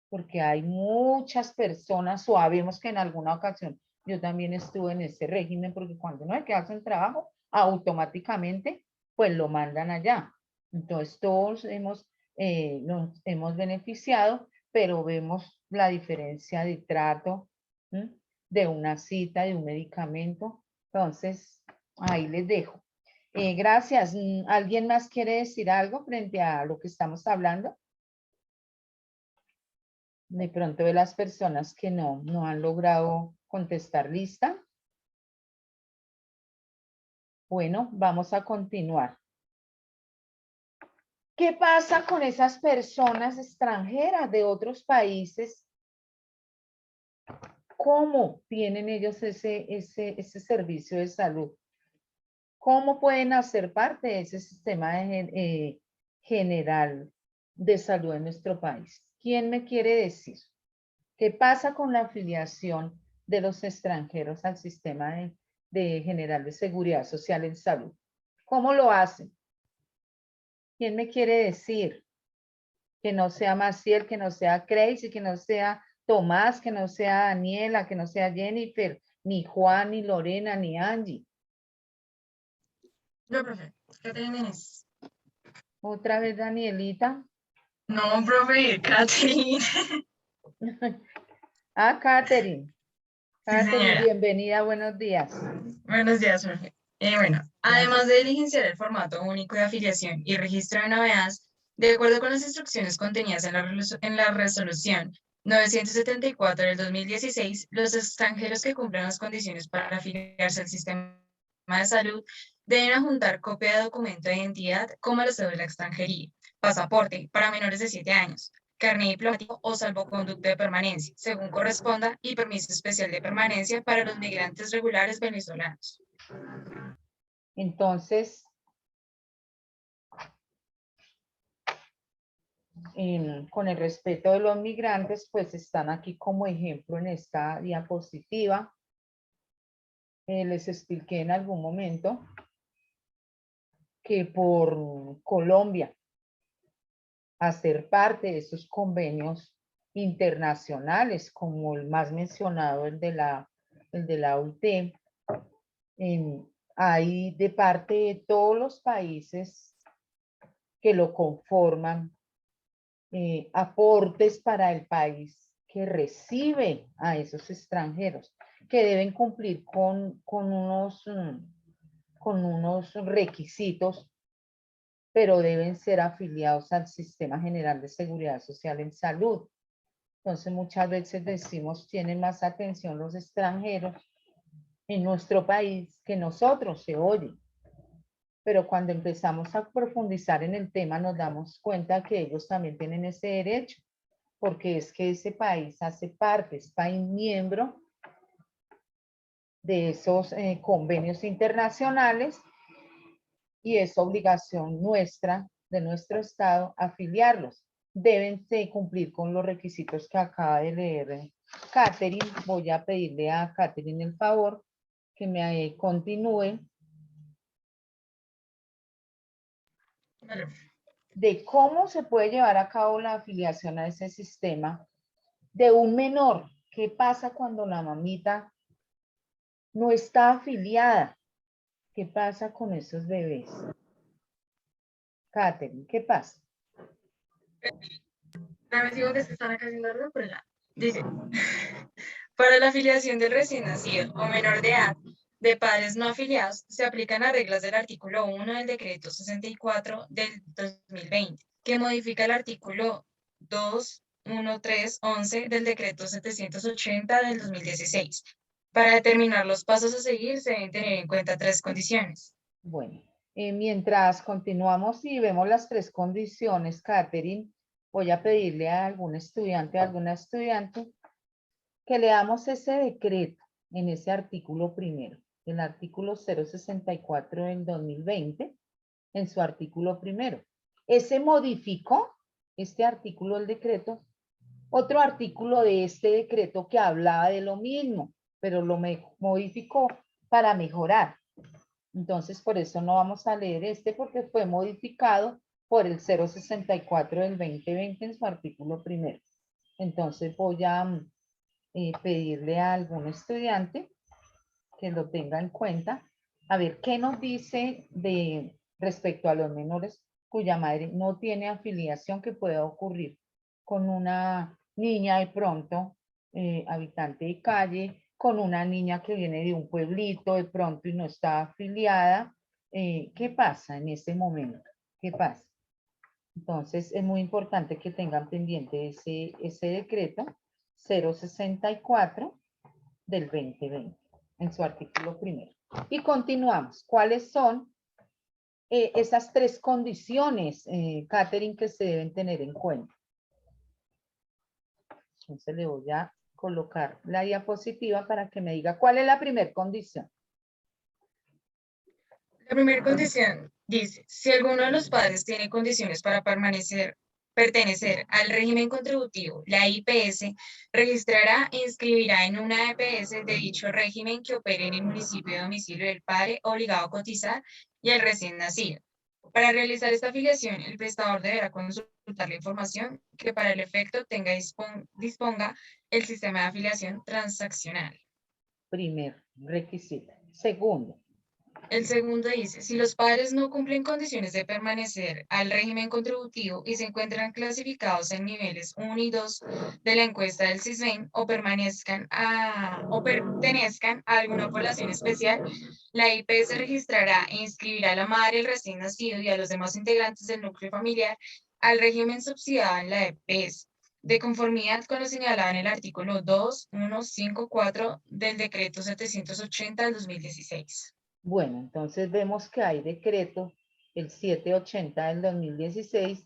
Porque hay muchas personas, sabemos que en alguna ocasión yo también estuve en ese régimen, porque cuando no hay que hacer un trabajo, automáticamente pues lo mandan allá. Entonces todos nos hemos beneficiado, pero vemos la diferencia de trato, ¿sí? De una cita, de un medicamento. Entonces, ahí les dejo. Gracias. ¿Alguien más quiere decir algo frente a lo que estamos hablando? De pronto de las personas que no han logrado contestar lista. Bueno, vamos a continuar. ¿Qué pasa con esas personas extranjeras de otros países? ¿Cómo tienen ellos ese servicio de salud? ¿Cómo pueden hacer parte de ese sistema general de salud en nuestro país? ¿Quién me quiere decir? ¿Qué pasa con la afiliación de los extranjeros al sistema de general de seguridad social en salud? ¿Cómo lo hacen? ¿Quién me quiere decir? Que no sea Maciel, que no sea Crazy, que no sea Tomás, que no sea Daniela, que no sea Jennifer, ni Juan, ni Lorena, ni Angie. Yo, profe, Catherine Inés. Otra vez Danielita. No, profe, Catherine. Ah, Catherine. Sí, señora. Bienvenida, buenos días. Buenos días, profe. Bueno, además de diligenciar el formato único de afiliación y registro de novedades, de acuerdo con las instrucciones contenidas en la resolución 974 del 2016, los extranjeros que cumplan las condiciones para afiliarse al sistema de salud deben adjuntar copia de documento de identidad como la cédula de extranjería, pasaporte para menores de 7 años, carnet diplomático o salvoconducto de permanencia, según corresponda, y permiso especial de permanencia para los migrantes regulares venezolanos. Entonces, con el respeto de los migrantes, pues están aquí como ejemplo en esta diapositiva. Les expliqué en algún momento que por Colombia hacer parte de esos convenios internacionales, como el más mencionado, el de la OIT, hay de parte de todos los países que lo conforman aportes para el país que recibe a esos extranjeros, que deben cumplir con unos con unos requisitos, pero deben ser afiliados al Sistema General de Seguridad Social en Salud. Entonces, muchas veces decimos, tienen más atención los extranjeros en nuestro país que nosotros, se oye. Pero cuando empezamos a profundizar en el tema, nos damos cuenta que ellos también tienen ese derecho, porque es que ese país hace parte, es país miembro de esos convenios internacionales y es obligación nuestra, de nuestro Estado, afiliarlos. Deben de cumplir con los requisitos que acaba de leer Catherine. Voy a pedirle a Catherine el favor que me continúe Vale. de cómo se puede llevar a cabo la afiliación a ese sistema de un menor. ¿Qué pasa cuando la mamita no está afiliada? ¿Qué pasa con esos bebés? Catherine, ¿qué pasa? Me digo que se están acá haciendo algo, pero ya. Dice, para la afiliación del recién nacido o menor de edad de padres no afiliados, se aplican las reglas del artículo 1 del decreto 64 del 2020, que modifica el artículo 2, 1, 3, 11 del decreto 780 del 2016. Para determinar los pasos a seguir, se deben tener en cuenta 3 condiciones. Bueno, mientras continuamos y vemos las 3 condiciones, Catherine, voy a pedirle a algún estudiante, a alguna estudiante, que leamos ese decreto en ese artículo primero, el artículo 064 del 2020, en su artículo primero. Ese modificó, este artículo del decreto, otro artículo de este decreto que hablaba de lo mismo, pero lo modificó para mejorar. Entonces, por eso no vamos a leer este, porque fue modificado por el 064 del 2020 en su artículo primero. Entonces, voy a pedirle a algún estudiante que lo tenga en cuenta, a ver qué nos dice de respecto a los menores cuya madre no tiene afiliación, que pueda ocurrir con una niña de pronto, habitante de calle, con una niña que viene de un pueblito de pronto y no está afiliada. ¿Qué pasa en ese momento? ¿Qué pasa? Entonces, es muy importante que tengan pendiente ese decreto 064 del 2020 en su artículo primero. Y continuamos. ¿Cuáles son esas 3 condiciones, Catherine, que se deben tener en cuenta? Entonces le voy a colocar la diapositiva para que me diga cuál es la primera condición. La primera condición dice, si alguno de los padres tiene condiciones para pertenecer al régimen contributivo, la IPS registrará e inscribirá en una EPS de dicho régimen que opere en el municipio de domicilio del padre obligado a cotizar y el recién nacido. Para realizar esta afiliación, el prestador deberá consultar la información que para el efecto disponga el sistema de afiliación transaccional. Primer requisito. Segundo. El segundo dice, si los padres no cumplen condiciones de permanecer al régimen contributivo y se encuentran clasificados en niveles 1 y 2 de la encuesta del CISBEN o pertenezcan a alguna población especial, la IPS registrará e inscribirá a la madre, el recién nacido y a los demás integrantes del núcleo familiar al régimen subsidiado en la EPS, de conformidad con lo señalado en el artículo 2, 1, 5, 4 del decreto 780 del 2016. Bueno, entonces vemos que hay decreto, el 780 del 2016,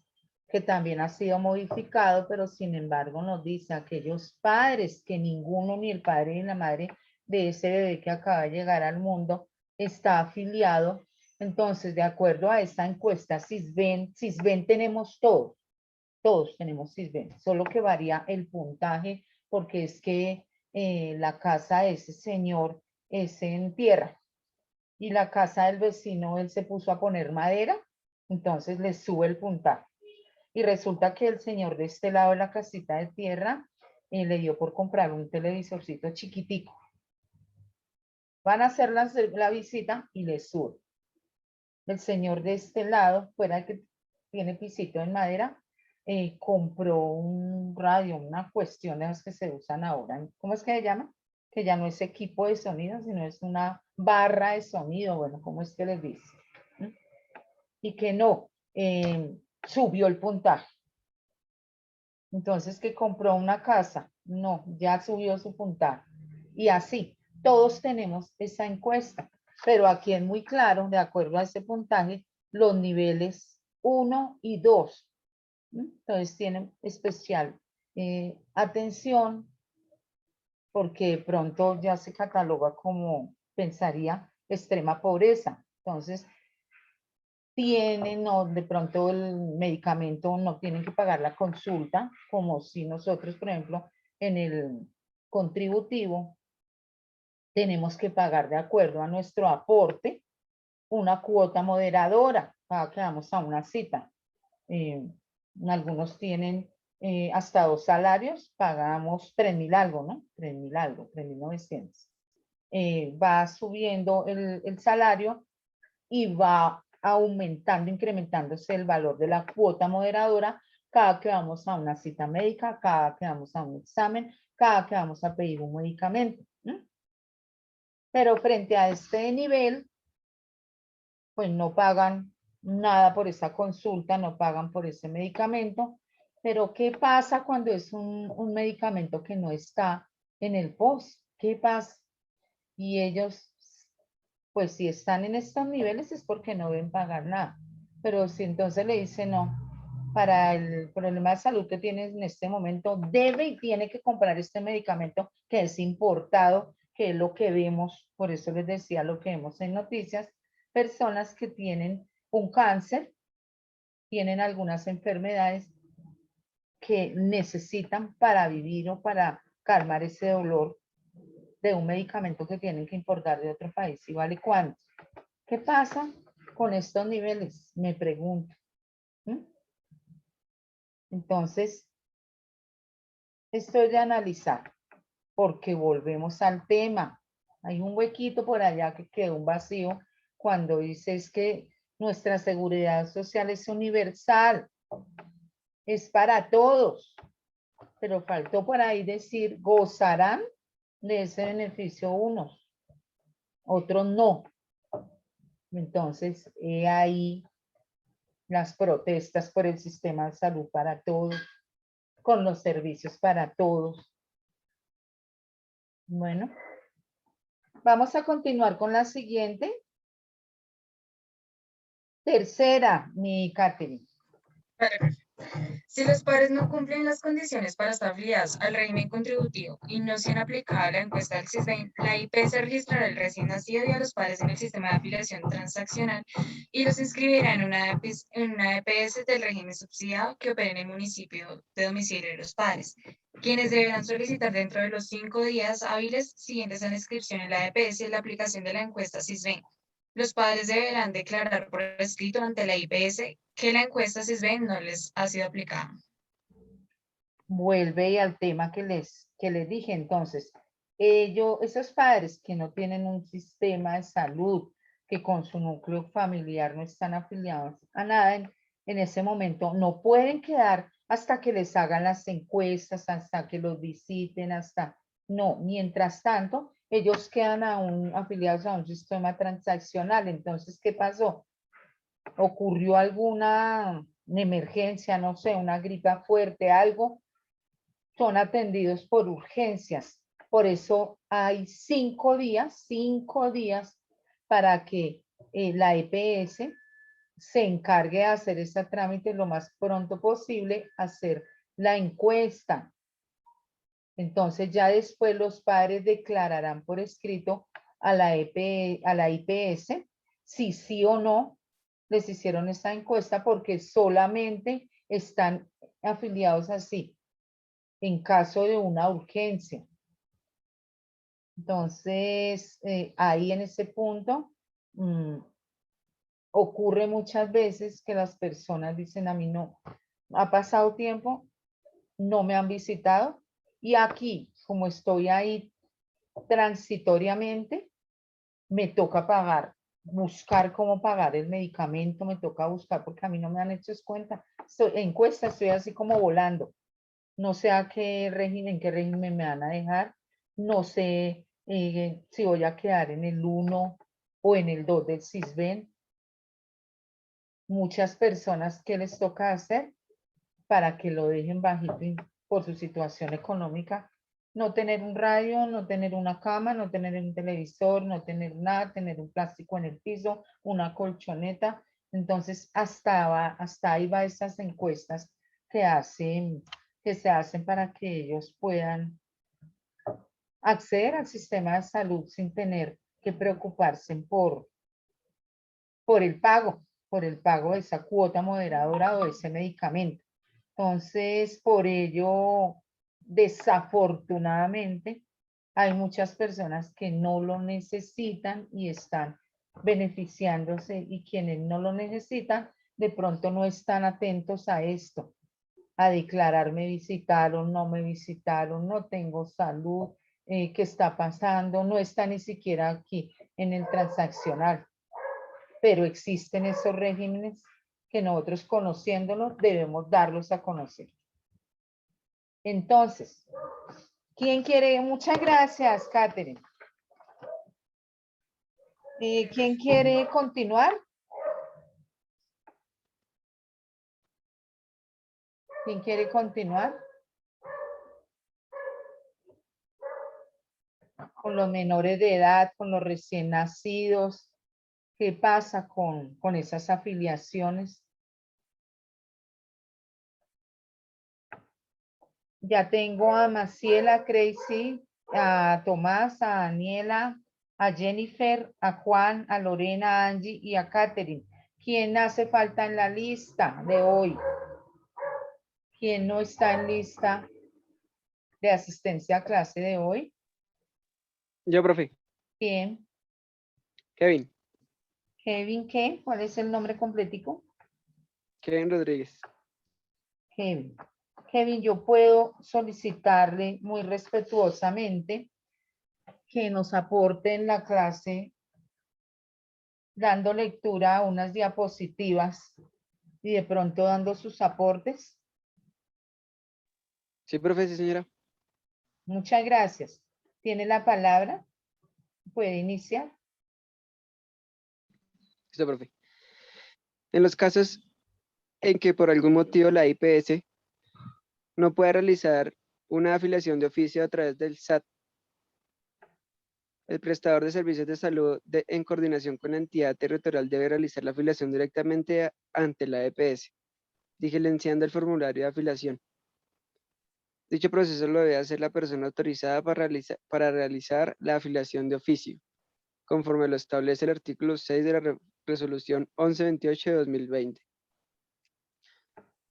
que también ha sido modificado, pero sin embargo nos dice aquellos padres que ninguno, ni el padre ni la madre de ese bebé que acaba de llegar al mundo, está afiliado. Entonces, de acuerdo a esta encuesta CISBEN tenemos todos tenemos CISBEN, solo que varía el puntaje porque es que la casa de ese señor es en tierra y la casa del vecino, él se puso a poner madera, entonces le sube el puntaje. Y resulta que el señor de este lado de la casita de tierra le dio por comprar un televisorcito chiquitico. Van a hacer la visita y le sube. El señor de este lado, fuera que tiene pisito en madera, compró un radio, una cuestión de las que se usan ahora. ¿Cómo es que se llama? que ya no es equipo de sonido, sino es una barra de sonido, bueno, como es que les dice. ¿Mm? Y que no, subió el puntaje. Entonces, que compró una casa, no, ya subió su puntaje. Y así, todos tenemos esa encuesta, pero aquí es muy claro, de acuerdo a ese puntaje, los niveles 1 y 2. Entonces, tienen especial atención, porque de pronto ya se cataloga como, pensaría, extrema pobreza. Entonces, tienen, o de pronto el medicamento no tienen que pagar la consulta, como si nosotros, por ejemplo, en el contributivo, tenemos que pagar de acuerdo a nuestro aporte una cuota moderadora cada que vamos a una cita. Algunos tienen hasta 2 salarios, pagamos 3.000 algo, ¿no? 3.000 algo, 3.900. Va subiendo el salario y va aumentando, incrementándose el valor de la cuota moderadora cada que vamos a una cita médica, cada que vamos a un examen, cada que vamos a pedir un medicamento. Pero frente a este nivel, pues no pagan nada por esa consulta, no pagan por ese medicamento. Pero ¿qué pasa cuando es un medicamento que no está en el POS? ¿Qué pasa? Y ellos, pues si están en estos niveles es porque no deben pagar nada. Pero si entonces le dicen no, para el problema de salud que tienes en este momento, debe y tiene que comprar este medicamento que es importado, que es lo que vemos, por eso les decía lo que vemos en noticias, personas que tienen un cáncer, tienen algunas enfermedades que necesitan para vivir o para calmar ese dolor de un medicamento que tienen que importar de otro país. ¿Y vale cuánto? ¿Qué pasa con estos niveles? Me pregunto. Entonces, esto es de analizar, porque volvemos al tema. Hay un huequito por allá que quedó un vacío cuando dices que nuestra seguridad social es universal, es para todos, pero faltó por ahí decir, gozarán de ese beneficio unos, otros no. Entonces, ahí las protestas por el sistema de salud para todos, con los servicios para todos. Bueno, vamos a continuar con la siguiente. Tercera, mi Catherine. Si los padres no cumplen las condiciones para estar afiliados al régimen contributivo y no se han aplicado la encuesta del CISBEN, la IPS registrará al recién nacido y a los padres en el sistema de afiliación transaccional y los inscribirá en una EPS del régimen subsidiado que opere en el municipio de domicilio de los padres, quienes deberán solicitar dentro de los 5 días hábiles siguientes a la inscripción en la EPS la aplicación de la encuesta CISBEN. Los padres deberán declarar por escrito ante la IPS que la encuesta CISBEN no les ha sido aplicada. Vuelve al tema que les dije. Entonces, esos padres que no tienen un sistema de salud, que con su núcleo familiar no están afiliados a nada en ese momento, no pueden quedar hasta que les hagan las encuestas, hasta que los visiten, no, mientras tanto, ellos quedan afiliados a un sistema transaccional. Entonces, ¿qué pasó? Ocurrió alguna emergencia, no sé, una gripa fuerte, algo, son atendidos por urgencias. Por eso hay 5 días para que la EPS se encargue de hacer ese trámite lo más pronto posible, hacer la encuesta. Entonces ya después los padres declararán por escrito a la IPS si sí o no les hicieron esta encuesta, porque solamente están afiliados así en caso de una urgencia. Entonces, ahí en ese punto ocurre muchas veces que las personas dicen, a mí no, ha pasado tiempo, no me han visitado, y aquí, como estoy ahí transitoriamente, me toca pagar, buscar cómo pagar el medicamento, me toca buscar porque a mí no me han hecho encuesta, estoy así como volando. No sé a qué régimen, en qué régimen me van a dejar, no sé si voy a quedar en el 1 o en el 2 del CISBEN. Muchas personas que les toca hacer para que lo dejen bajito por su situación económica. No tener un radio, no tener una cama, no tener un televisor, no tener nada, tener un plástico en el piso, una colchoneta. Entonces, hasta ahí va esas encuestas que se hacen para que ellos puedan acceder al sistema de salud sin tener que preocuparse por el pago de esa cuota moderadora o de ese medicamento. Entonces, por ello, desafortunadamente, hay muchas personas que no lo necesitan y están beneficiándose, y quienes no lo necesitan, de pronto no están atentos a esto, a declarar me visitaron, no me visitaron, no tengo salud, qué está pasando, no está ni siquiera aquí en el transaccional. Pero existen esos regímenes que nosotros, conociéndolos, debemos darlos a conocer. Entonces, ¿quién quiere? Muchas gracias, Catherine. ¿Quién quiere continuar? ¿Quién quiere continuar? Con los menores de edad, con los recién nacidos. ¿Qué pasa con esas afiliaciones? Ya tengo a Maciel, a Crazy, a Tomás, a Daniela, a Jennifer, a Juan, a Lorena, a Angie y a Catherine. ¿Quién hace falta en la lista de hoy? ¿Quién no está en lista de asistencia a clase de hoy? Yo, profe. ¿Quién? Kevin. ¿Kevin qué? ¿Cuál es el nombre completico? Kevin Rodríguez. Kevin. Kevin, yo puedo solicitarle muy respetuosamente que nos aporte en la clase dando lectura a unas diapositivas y de pronto dando sus aportes. Sí, profe, sí, señora. Muchas gracias. ¿Tiene la palabra? ¿Puede iniciar? Sí, profe. En los casos en que por algún motivo la IPS no pueda realizar una afiliación de oficio a través del SAT, el prestador de servicios de salud en coordinación con la entidad territorial debe realizar la afiliación directamente ante la EPS, diligenciando el formulario de afiliación. Dicho proceso lo debe hacer la persona autorizada para realizar la afiliación de oficio, conforme lo establece el artículo 6 de la Resolución 1128 de 2020.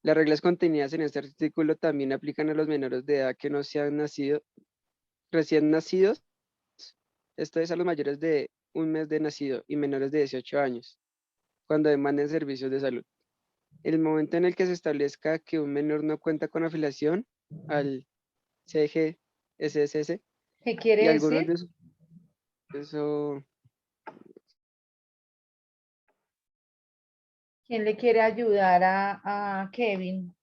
Las reglas contenidas en este artículo también aplican a los menores de edad que no se han nacido, recién nacidos, esto es a los mayores de un mes de nacido y menores de 18 años, cuando demanden servicios de salud. El momento en el que se establezca que un menor no cuenta con afiliación al CGSSS ¿Qué quiere y algunos decir? de eso. ¿Quién le quiere ayudar a Kevin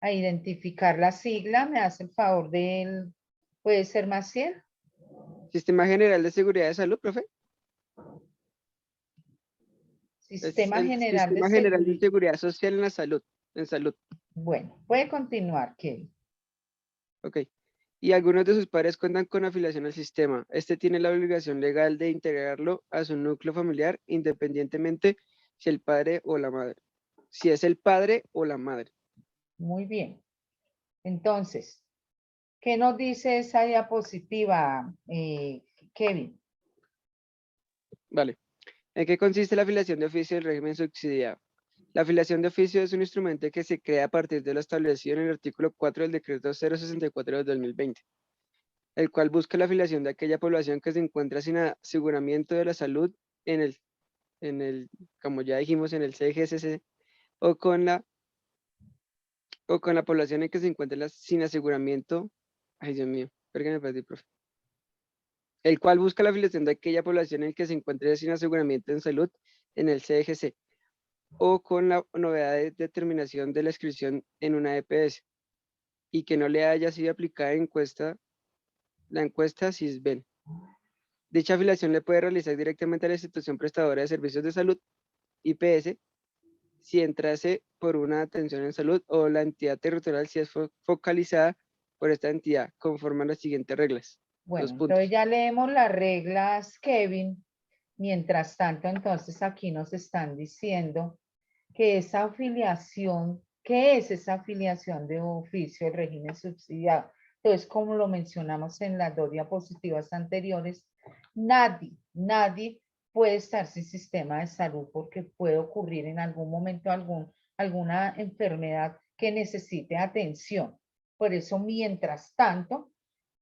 a identificar la sigla? ¿Me hace el favor de él? ¿Puede ser Maciel? Sistema General de Seguridad de Salud, profe. Sistema Es el General de Sistema General de Seguridad. Seguridad Social en la salud. Bueno, puede continuar, Kevin. Ok. Y algunos de sus padres cuentan con afiliación al sistema. Este tiene la obligación legal de integrarlo a su núcleo familiar, independientemente si el padre o la madre. Si es el padre o la madre. Muy bien. Entonces, ¿qué nos dice esa diapositiva, Kevin? Vale. ¿En qué consiste la afiliación de oficio del régimen subsidiado? La afiliación de oficio es un instrumento que se crea a partir de lo establecido en el artículo 4 del decreto 064 de 2020, el cual busca la afiliación de aquella población que se encuentra sin aseguramiento de la salud en el, como ya dijimos, en el CGSC, o con la población en que se encuentra sin aseguramiento, ay Dios mío, espera que me perdí, profe. El cual busca la afiliación de aquella población en que se encuentre sin aseguramiento en salud en el CGC, o con la novedad de determinación de la inscripción en una EPS, y que no le haya sido aplicada encuesta la encuesta SISBEN. Dicha afiliación le puede realizar directamente a la institución prestadora de servicios de salud, IPS, si entrase por una atención en salud o la entidad territorial si es focalizada por esta entidad, conforme a las siguientes reglas. Bueno, Dos puntos. entonces ya leemos las reglas, Kevin. Mientras tanto, entonces aquí nos están diciendo que esa afiliación, ¿qué es esa afiliación de oficio al régimen subsidiado? Entonces, como lo mencionamos en las 2 diapositivas anteriores, nadie puede estar sin sistema de salud porque puede ocurrir en algún momento alguna enfermedad que necesite atención. Por eso, mientras tanto,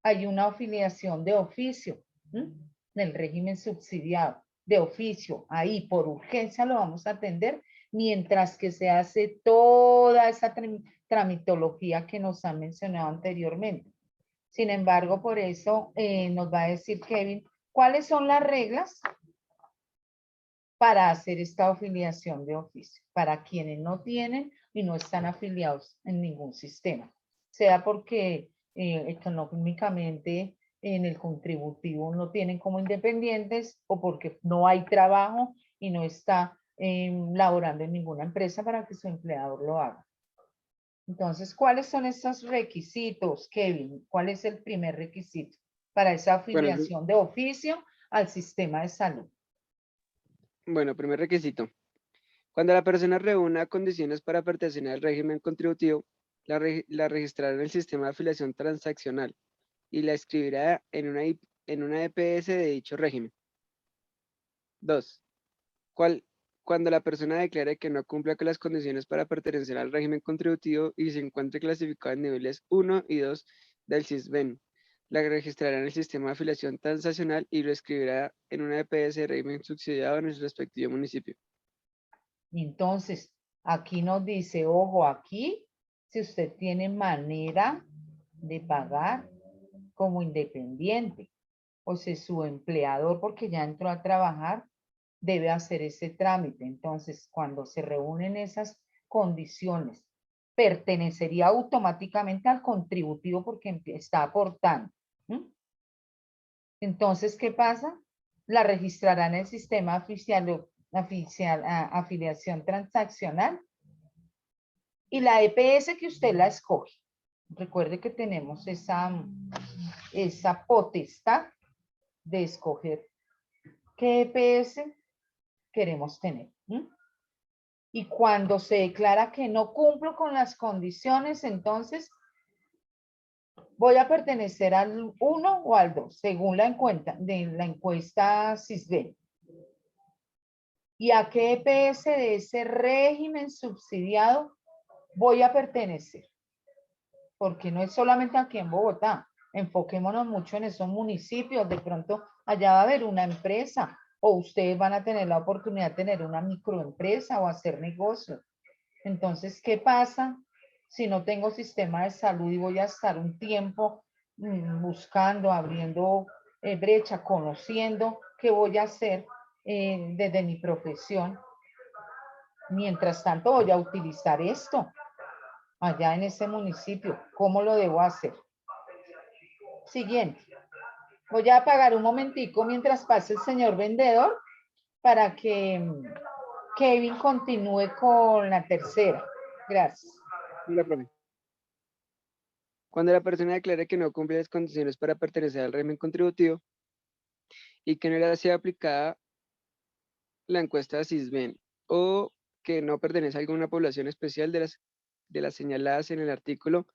hay una afiliación de oficio en el régimen subsidiado, de oficio, ahí por urgencia lo vamos a atender, mientras que se hace toda esa tramitología que nos han mencionado anteriormente. Sin embargo, por eso nos va a decir Kevin, ¿cuáles son las reglas para hacer esta afiliación de oficio? Para quienes no tienen y no están afiliados en ningún sistema, sea porque económicamente en el contributivo no tienen como independientes o porque no hay trabajo y no está laborando en ninguna empresa para que su empleador lo haga. Entonces, ¿cuáles son estos requisitos, Kevin? ¿Cuál es el primer requisito para esa afiliación de oficio al sistema de salud? Bueno, primer requisito. Cuando la persona reúna condiciones para pertenecer al régimen contributivo, la registrará en el sistema de afiliación transaccional y la escribirá en una EPS de dicho régimen. 2. Cuando la persona declare que no cumpla con las condiciones para pertenecer al régimen contributivo y se encuentre clasificado en niveles 1 y 2 del SISBEN, la registrará en el sistema de afiliación transaccional y lo escribirá en una EPS de régimen subsidiado en el respectivo municipio. Entonces, aquí nos dice, ojo, aquí, si usted tiene manera de pagar como independiente, o si su empleador, porque ya entró a trabajar, debe hacer ese trámite. Entonces, cuando se reúnen esas condiciones, pertenecería automáticamente al contributivo porque está aportando. Entonces, ¿qué pasa? La registrará en el sistema afiliación transaccional y la EPS que usted la escoge. Recuerde que tenemos esa potestad de escoger qué EPS queremos tener. Y cuando se declara que no cumplo con las condiciones, entonces voy a pertenecer al 1 o al 2, según la encuesta SISBEN. ¿Y a qué EPS de ese régimen subsidiado voy a pertenecer? Porque no es solamente aquí en Bogotá. Enfoquémonos mucho en esos municipios. De pronto allá va a haber una empresa o ustedes van a tener la oportunidad de tener una microempresa o hacer negocio. Entonces, ¿qué pasa si no tengo sistema de salud y voy a estar un tiempo buscando, abriendo brecha, conociendo qué voy a hacer desde mi profesión? Mientras tanto, voy a utilizar esto allá en ese municipio. ¿Cómo lo debo hacer? Siguiente. Voy a apagar un momentico mientras pase el señor vendedor para que Kevin continúe con la tercera. Gracias. Hola, profe. Cuando la persona declare que no cumple las condiciones para pertenecer al régimen contributivo y que no le ha sido aplicada la encuesta SISBEN o que no pertenece a alguna población especial de las señaladas en el artículo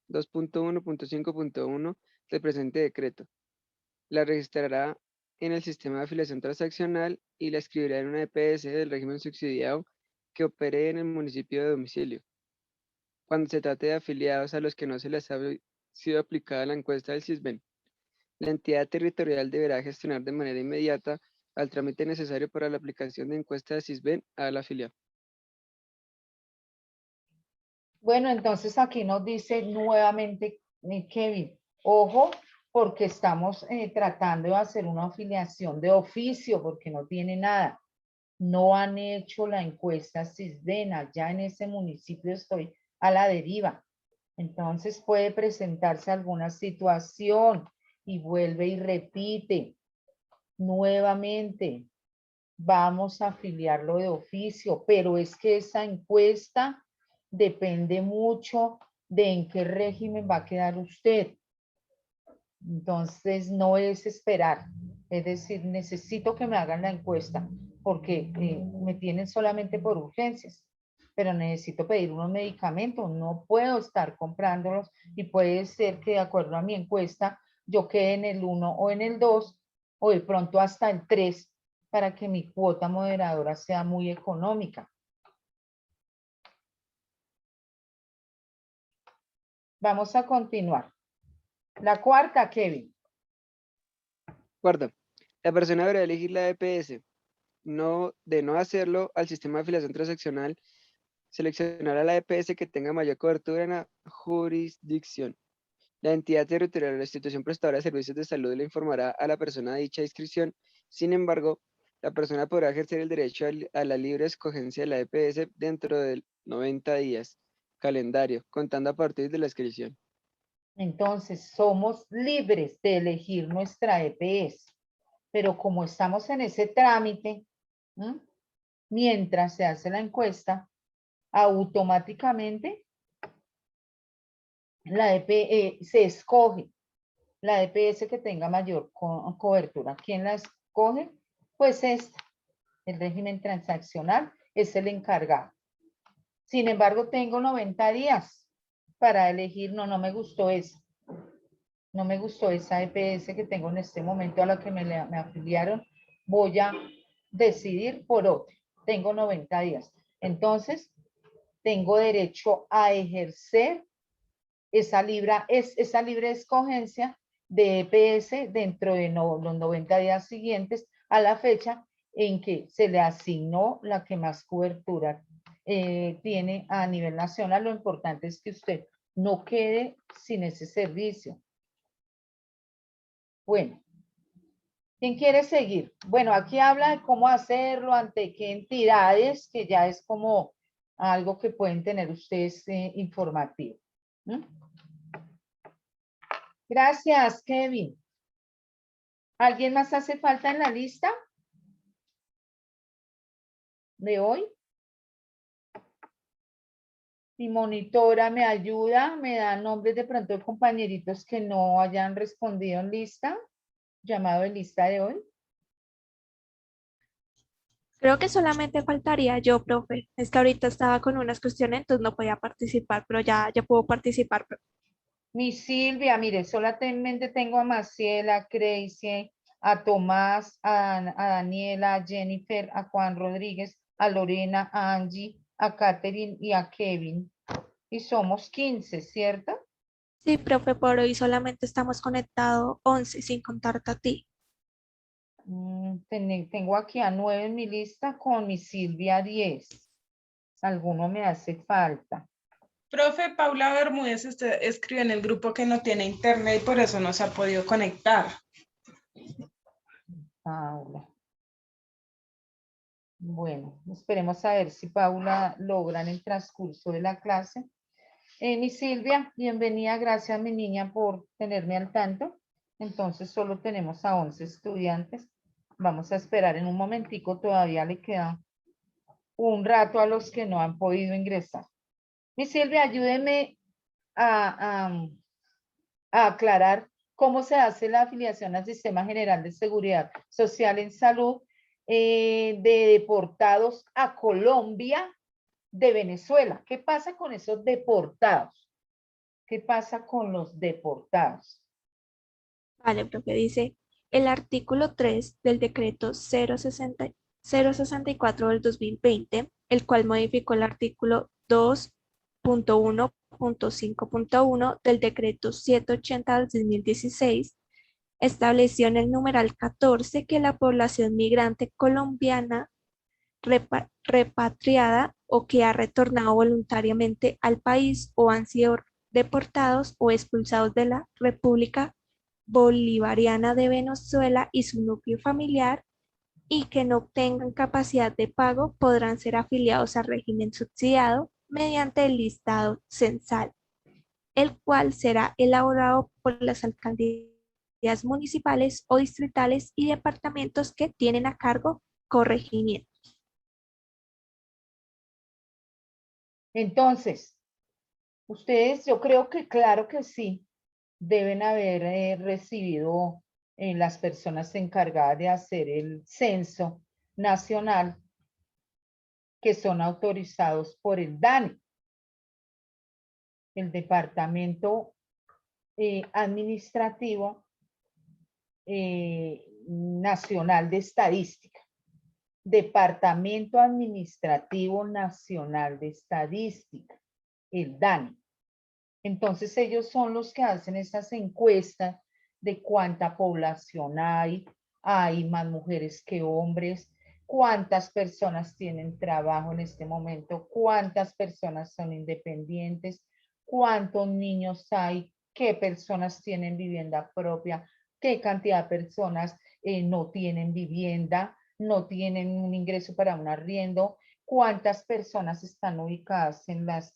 2.1.5.1 del presente decreto, la registrará en el sistema de afiliación transaccional y la escribirá en una EPS del régimen subsidiado que opere en el municipio de domicilio. Cuando se trate de afiliados a los que no se les ha sido aplicada la encuesta del SISBEN, la entidad territorial deberá gestionar de manera inmediata al trámite necesario para la aplicación de encuesta de SISBEN al afiliado. Bueno, entonces aquí nos dice nuevamente Kevin, ojo, porque estamos tratando de hacer una afiliación de oficio, porque no tiene nada. No han hecho la encuesta SISBEN, allá en ese municipio estoy a la deriva. Entonces puede presentarse alguna situación y vuelve y repite nuevamente. Vamos a afiliarlo de oficio, pero es que esa encuesta depende mucho de en qué régimen va a quedar usted. Entonces, no es esperar. Es decir, necesito que me hagan la encuesta porque me tienen solamente por urgencias, pero necesito pedir unos medicamentos. No puedo estar comprándolos y puede ser que de acuerdo a mi encuesta yo quede en el 1 o en el 2 o de pronto hasta el 3 para que mi cuota moderadora sea muy económica. Vamos a continuar. La cuarta, Kevin. Cuarta, la persona deberá elegir la EPS. De no hacerlo, al sistema de afiliación transaccional, seleccionar a la EPS que tenga mayor cobertura en la jurisdicción. La entidad territorial o la institución prestadora de servicios de salud le informará a la persona de dicha inscripción. Sin embargo, la persona podrá ejercer el derecho a la libre escogencia de la EPS dentro de 90 días calendario, contando a partir de la inscripción. Entonces, somos libres de elegir nuestra EPS, pero como estamos en ese trámite, mientras se hace la encuesta, automáticamente se escoge la EPS que tenga mayor cobertura. ¿Quién la escoge? Pues el régimen transaccional es el encargado. Sin embargo, tengo 90 días para elegir. No me gustó esa. No me gustó esa EPS que tengo en este momento a la que me afiliaron. Voy a decidir por otra. Tengo 90 días. Entonces, tengo derecho a ejercer esa libre escogencia de EPS dentro de los 90 días siguientes a la fecha en que se le asignó la que más cobertura tiene a nivel nacional. Lo importante es que usted no quede sin ese servicio. Bueno, ¿quién quiere seguir? Bueno, aquí habla de cómo hacerlo, ante qué entidades, que ya es como algo que pueden tener ustedes informativo. Gracias, Kevin. ¿Alguien más hace falta en la lista de hoy? Mi monitora me ayuda, me da nombres de pronto de compañeritos que no hayan respondido en lista, llamado de lista de hoy. Creo que solamente faltaría yo, profe. Es que ahorita estaba con unas cuestiones, entonces no podía participar, pero ya puedo participar. Mi Silvia, mire, solamente tengo a Maciela, a Crazy, a Tomás, a Daniela, a Jennifer, a Juan Rodríguez, a Lorena, a Angie, a Catherine y a Kevin. Y somos 15, ¿cierto? Sí, profe, por hoy solamente estamos conectados 11, sin contarte a ti. Tengo aquí a 9 en mi lista, con mi Silvia 10. Alguno me hace falta. Profe, Paula Bermúdez escribe en el grupo que no tiene internet y por eso no se ha podido conectar. Paula. Bueno, esperemos a ver si Paula logra en el transcurso de la clase. Mi Silvia, bienvenida. Gracias, mi niña, por tenerme al tanto. Entonces, solo tenemos a 11 estudiantes. Vamos a esperar en un momentico. Todavía le queda un rato a los que no han podido ingresar. Mi Silvia, ayúdeme a aclarar cómo se hace la afiliación al Sistema General de Seguridad Social en Salud de deportados a Colombia de Venezuela. ¿Qué pasa con esos deportados? ¿Qué pasa con los deportados? Vale, profe, dice el artículo 3 del decreto 064 del 2020, el cual modificó el artículo 2.1.5.1 del decreto 780 del 2016, estableció en el numeral 14 que la población migrante colombiana repatriada o que ha retornado voluntariamente al país o han sido deportados o expulsados de la República Bolivariana de Venezuela y su núcleo familiar y que no tengan capacidad de pago podrán ser afiliados al régimen subsidiado mediante el listado censal, el cual será elaborado por las alcaldías alcaldías municipales o distritales y departamentos que tienen a cargo corregimientos. Entonces, ustedes, yo creo que claro que sí, deben haber recibido las personas encargadas de hacer el censo nacional, que son autorizados por el DANE, el Departamento Administrativo Nacional de Estadística. Departamento Administrativo Nacional de Estadística, el DANE. Entonces ellos son los que hacen esas encuestas de cuánta población hay más mujeres que hombres, cuántas personas tienen trabajo en este momento, cuántas personas son independientes, cuántos niños hay, qué personas tienen vivienda propia, qué cantidad de personas no tienen vivienda, no tienen un ingreso para un arriendo, cuántas personas están ubicadas en las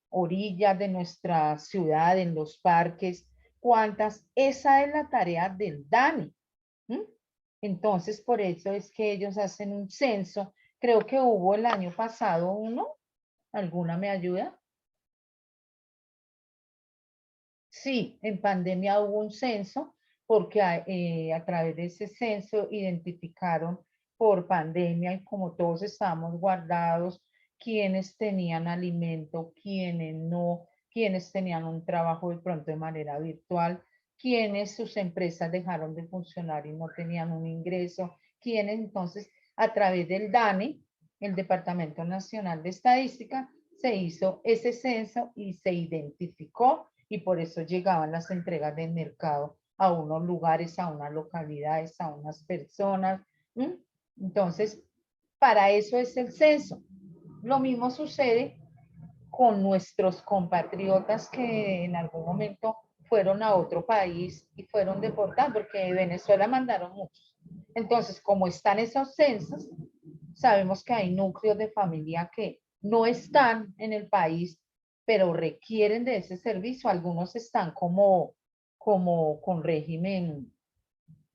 orillas de nuestra ciudad, en los parques, cuántas. Esa es la tarea del DANE. Entonces, por eso es que ellos hacen un censo. Creo que hubo el año pasado uno. ¿Alguna me ayuda? Sí, en pandemia hubo un censo porque a través de ese censo identificaron por pandemia y como todos estábamos guardados, quienes tenían alimento, quienes no, quienes tenían un trabajo de pronto de manera virtual, quienes sus empresas dejaron de funcionar y no tenían un ingreso, quienes entonces a través del DANE, el Departamento Nacional de Estadística, se hizo ese censo y se identificó y por eso llegaban las entregas del mercado a unos lugares, a unas localidades, a unas personas. Entonces, para eso es el censo. Lo mismo sucede con nuestros compatriotas que en algún momento fueron a otro país y fueron deportados, porque de Venezuela mandaron muchos. Entonces, como están esos censos, sabemos que hay núcleos de familia que no están en el país, pero requieren de ese servicio. Algunos están como con régimen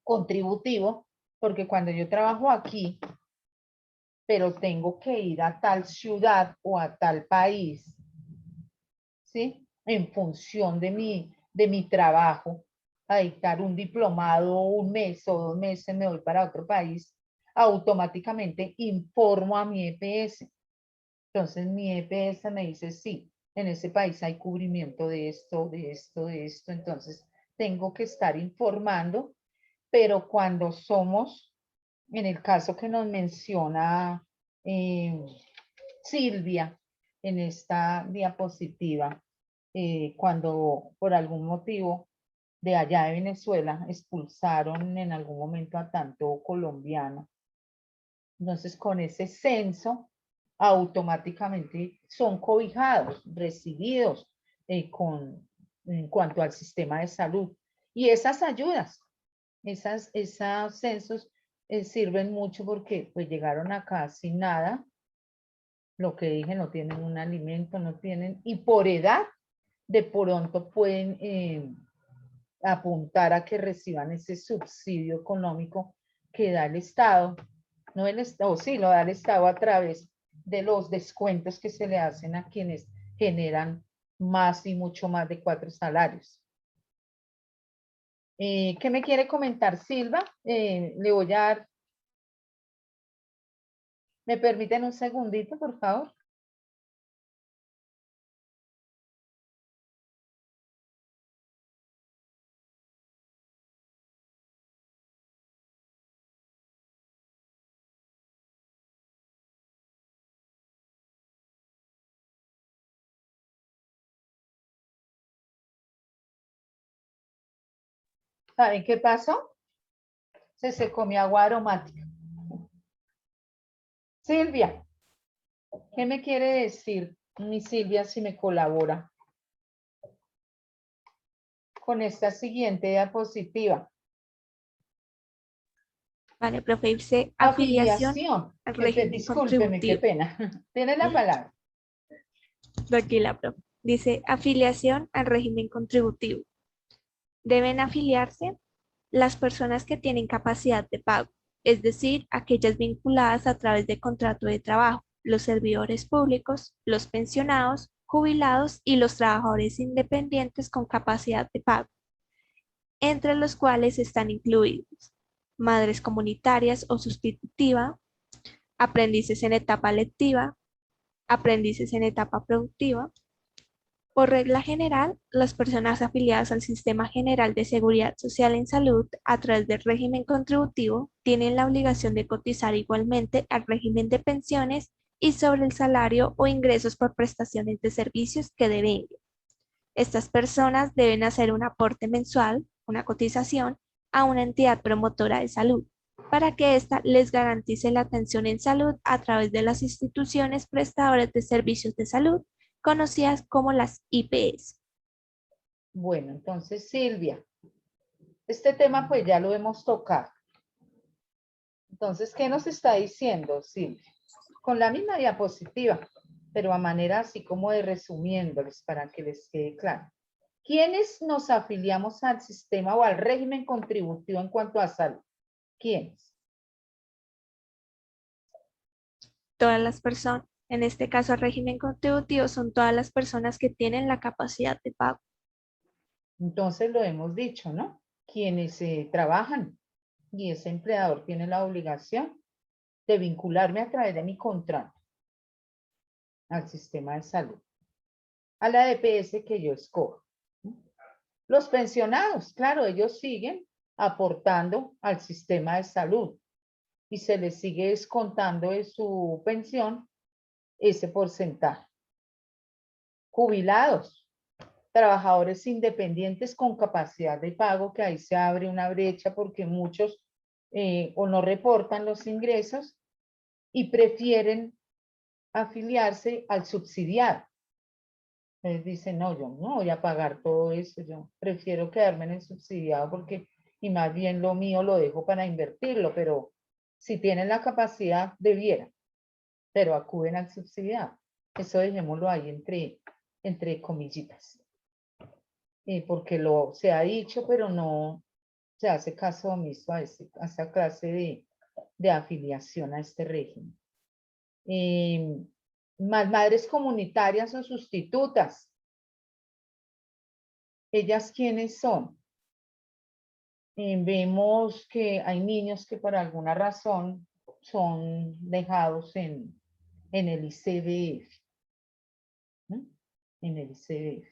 contributivo, porque cuando yo trabajo aquí, pero tengo que ir a tal ciudad o a tal país, ¿sí? En función de mi trabajo, a dictar un diplomado, un mes o 2 meses me voy para otro país, automáticamente informo a mi EPS. Entonces mi EPS me dice, sí, en ese país hay cubrimiento de esto, de esto, de esto. Entonces tengo que estar informando, pero cuando somos, en el caso que nos menciona Silvia en esta diapositiva, cuando por algún motivo de allá de Venezuela expulsaron en algún momento a tanto colombiano. Entonces, con ese censo, automáticamente son cobijados, recibidos en cuanto al sistema de salud. Y esas ayudas, esos censos sirven mucho porque pues llegaron acá sin nada. Lo que dije, no tienen un alimento, no tienen, y por edad, de pronto pueden apuntar a que reciban ese subsidio económico que da el Estado, no el Estado, sí, lo da el Estado a través de los descuentos que se le hacen a quienes generan más y mucho más de 4 salarios. ¿Qué me quiere comentar Silva? Le voy a dar, ¿me permiten un segundito, por favor? ¿Saben qué pasó? Se secó mi agua aromática. Silvia, ¿qué me quiere decir mi Silvia si me colabora con esta siguiente diapositiva? Vale, profe, dice afiliación al régimen Discúlpeme, qué contributivo. pena. Tiene la palabra. Tranquila, profe. Dice afiliación al régimen contributivo. Deben afiliarse las personas que tienen capacidad de pago, es decir, aquellas vinculadas a través de contrato de trabajo, los servidores públicos, los pensionados, jubilados y los trabajadores independientes con capacidad de pago, entre los cuales están incluidos madres comunitarias o sustitutiva, aprendices en etapa lectiva, aprendices en etapa productiva. Por regla general, las personas afiliadas al Sistema General de Seguridad Social en Salud a través del régimen contributivo tienen la obligación de cotizar igualmente al régimen de pensiones y sobre el salario o ingresos por prestaciones de servicios que devenguen. Estas personas deben hacer un aporte mensual, una cotización, a una entidad promotora de salud, para que ésta les garantice la atención en salud a través de las instituciones prestadoras de servicios de salud, conocidas como las IPS. Bueno, entonces Silvia, este tema pues ya lo hemos tocado. Entonces, ¿qué nos está diciendo Silvia? Con la misma diapositiva, pero a manera así como de resumiéndoles para que les quede claro. ¿Quiénes nos afiliamos al sistema o al régimen contributivo en cuanto a salud? ¿Quiénes? Todas las personas, en este caso el régimen contributivo, son todas las personas que tienen la capacidad de pago. Entonces lo hemos dicho, ¿no? Quienes trabajan y ese empleador tiene la obligación de vincularme a través de mi contrato al sistema de salud, a la EPS que yo escojo. Los pensionados, claro, ellos siguen aportando al sistema de salud y se les sigue descontando de su pensión ese porcentaje. Jubilados, trabajadores independientes con capacidad de pago, que ahí se abre una brecha porque muchos o no reportan los ingresos y prefieren afiliarse al subsidiado. Entonces dicen, no, yo no voy a pagar todo eso, yo prefiero quedarme en el subsidiado porque, y más bien lo mío lo dejo para invertirlo, pero si tienen la capacidad, debieran, pero acuden al subsidiado. Eso dejémoslo ahí entre comillitas. Porque se ha dicho, pero no se hace caso omiso a esa clase de afiliación a este régimen. Más madres comunitarias o sustitutas. ¿Ellas quiénes son? Vemos que hay niños que por alguna razón son dejados en el ICBF. ¿no? En el ICBF.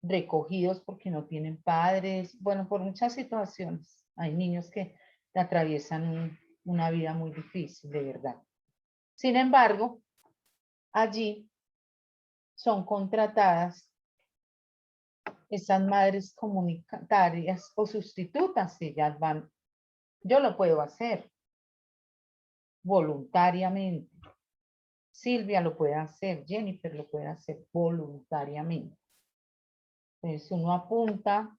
Recogidos porque no tienen padres. Bueno, por muchas situaciones. Hay niños que atraviesan una vida muy difícil, de verdad. Sin embargo, allí son contratadas esas madres comunitarias o sustitutas, ellas van, yo lo puedo hacer voluntariamente. Silvia lo puede hacer, Jennifer lo puede hacer voluntariamente. Entonces uno apunta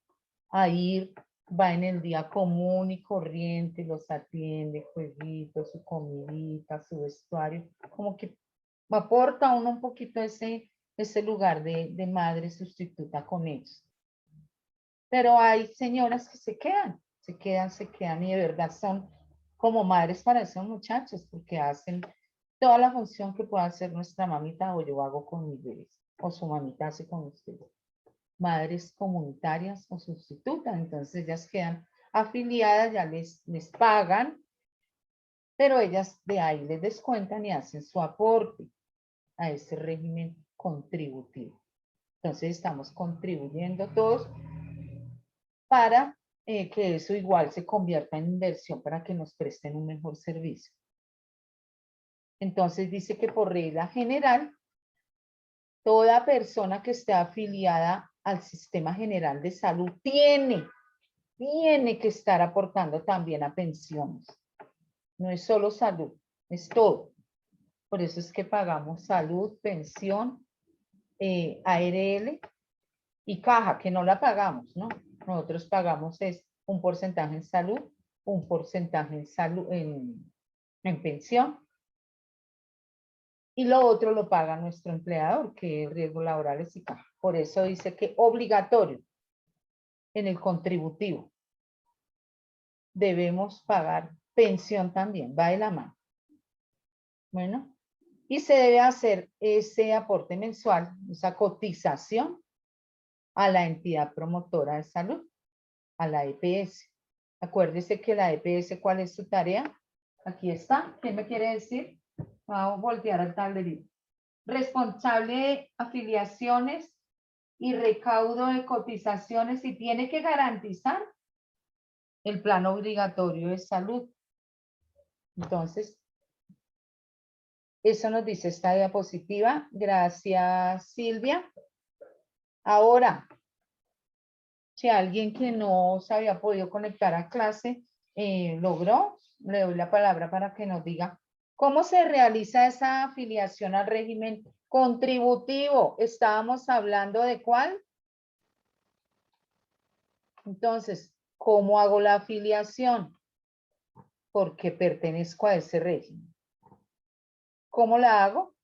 a ir, va en el día común y corriente, los atiende, jueguitos, su comidita, su vestuario, como que aporta uno un poquito ese lugar de madre sustituta con ellos. Pero hay señoras que se quedan y de verdad son como madres para esos muchachos porque hacen toda la función que pueda hacer nuestra mamita o yo hago con mis bebés o su mamita hace con ustedes. Madres comunitarias o sustitutas, entonces ellas quedan afiliadas, ya les pagan, pero ellas de ahí les descuentan y hacen su aporte a ese régimen contributivo. Entonces estamos contribuyendo todos para que eso igual se convierta en inversión para que nos presten un mejor servicio. Entonces dice que por regla general, toda persona que esté afiliada al Sistema General de Salud tiene que estar aportando también a pensiones. No es solo salud, es todo. Por eso es que pagamos salud, pensión, ARL y caja, que no la pagamos, ¿no? Nosotros pagamos un porcentaje en salud, un porcentaje en salud, en pensión, y lo otro lo paga nuestro empleador, que es riesgos laborales y caja. Por eso dice que obligatorio. en el contributivo. Debemos pagar pensión también, va de la mano. Bueno, y se debe hacer ese aporte mensual, esa cotización a la entidad promotora de salud, a la EPS. Acuérdese que la EPS, ¿cuál es su tarea? Aquí está. ¿Quién me quiere decir? Vamos a voltear al tablerito. Responsable de afiliaciones y recaudo de cotizaciones y tiene que garantizar el plan obligatorio de salud. Entonces, eso nos dice esta diapositiva. Gracias, Silvia. Ahora, si alguien que no se había podido conectar a clase logró, le doy la palabra para que nos diga cómo se realiza esa afiliación al régimen contributivo. Estábamos hablando de cuál. Entonces, ¿cómo hago la afiliación? Porque pertenezco a ese régimen. ¿Cómo la hago?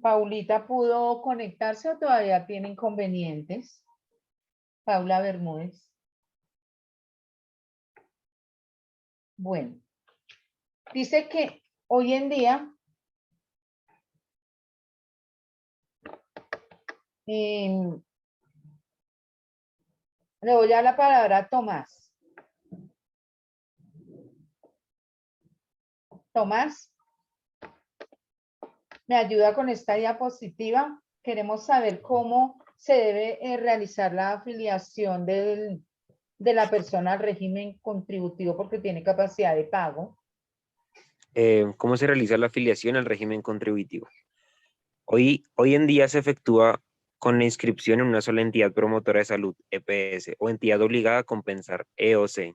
¿Paulita pudo conectarse o todavía tiene inconvenientes? Paula Bermúdez. Bueno, dice que hoy en día le voy a dar la palabra a Tomás. Tomás, ¿me ayuda con esta diapositiva? Queremos saber cómo se debe realizar la afiliación de la persona al régimen contributivo porque tiene capacidad de pago. ¿Cómo se realiza la afiliación al régimen contributivo? Hoy en día se efectúa con la inscripción en una sola entidad promotora de salud, EPS, o entidad obligada a compensar, EOC.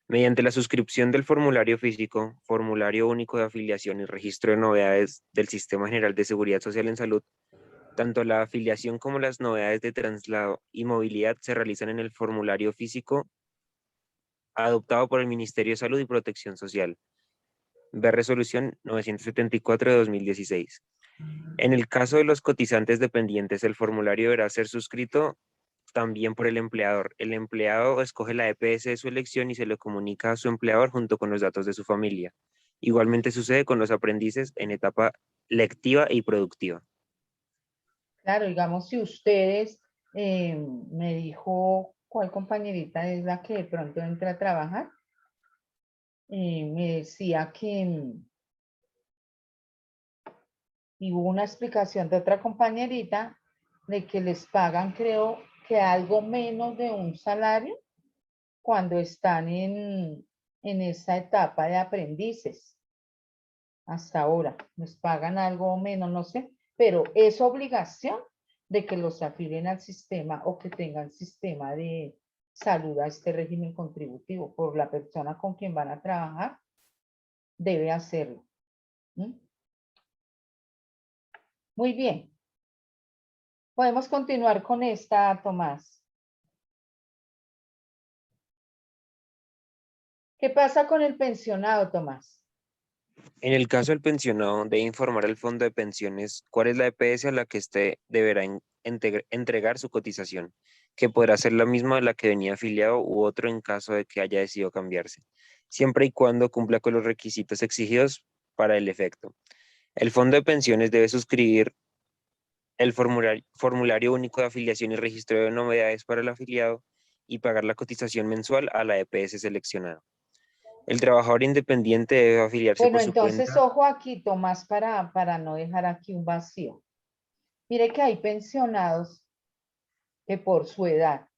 Mediante la suscripción del formulario físico, formulario único de afiliación y registro de novedades del Sistema General de Seguridad Social en Salud, tanto la afiliación como las novedades de traslado y movilidad se realizan en el formulario físico adoptado por el Ministerio de Salud y Protección Social. Ver resolución 974 de 2016. En el caso de los cotizantes dependientes, el formulario deberá ser suscrito también por el empleador. El empleado escoge la EPS de su elección y se lo comunica a su empleador junto con los datos de su familia. Igualmente sucede con los aprendices en etapa lectiva y productiva. Claro, digamos, si ustedes, me dijo, ¿cuál compañerita es la que de pronto entra a trabajar? Me decía que y hubo una explicación de otra compañerita de que les pagan, creo que algo menos de un salario cuando están en esa etapa de aprendices. Hasta ahora les pagan algo menos, no sé, pero es obligación de que los afilien al sistema o que tengan sistema de salud a este régimen contributivo por la persona con quien van a trabajar, debe hacerlo. Muy bien. Podemos continuar con esta, Tomás. ¿Qué pasa con el pensionado, Tomás? En el caso del pensionado, debe informar al fondo de pensiones cuál es la EPS a la que éste deberá entregar su cotización, que podrá ser la misma a la que venía afiliado u otro en caso de que haya decidido cambiarse, siempre y cuando cumpla con los requisitos exigidos para el efecto. El fondo de pensiones debe suscribir el formulario único de afiliación y registro de novedades para el afiliado y pagar la cotización mensual a la EPS seleccionada. El trabajador independiente debe afiliarse Bueno, por su entonces, cuenta. ojo aquí, Tomás, para no dejar aquí un vacío. Mire que hay pensionados que por su edad,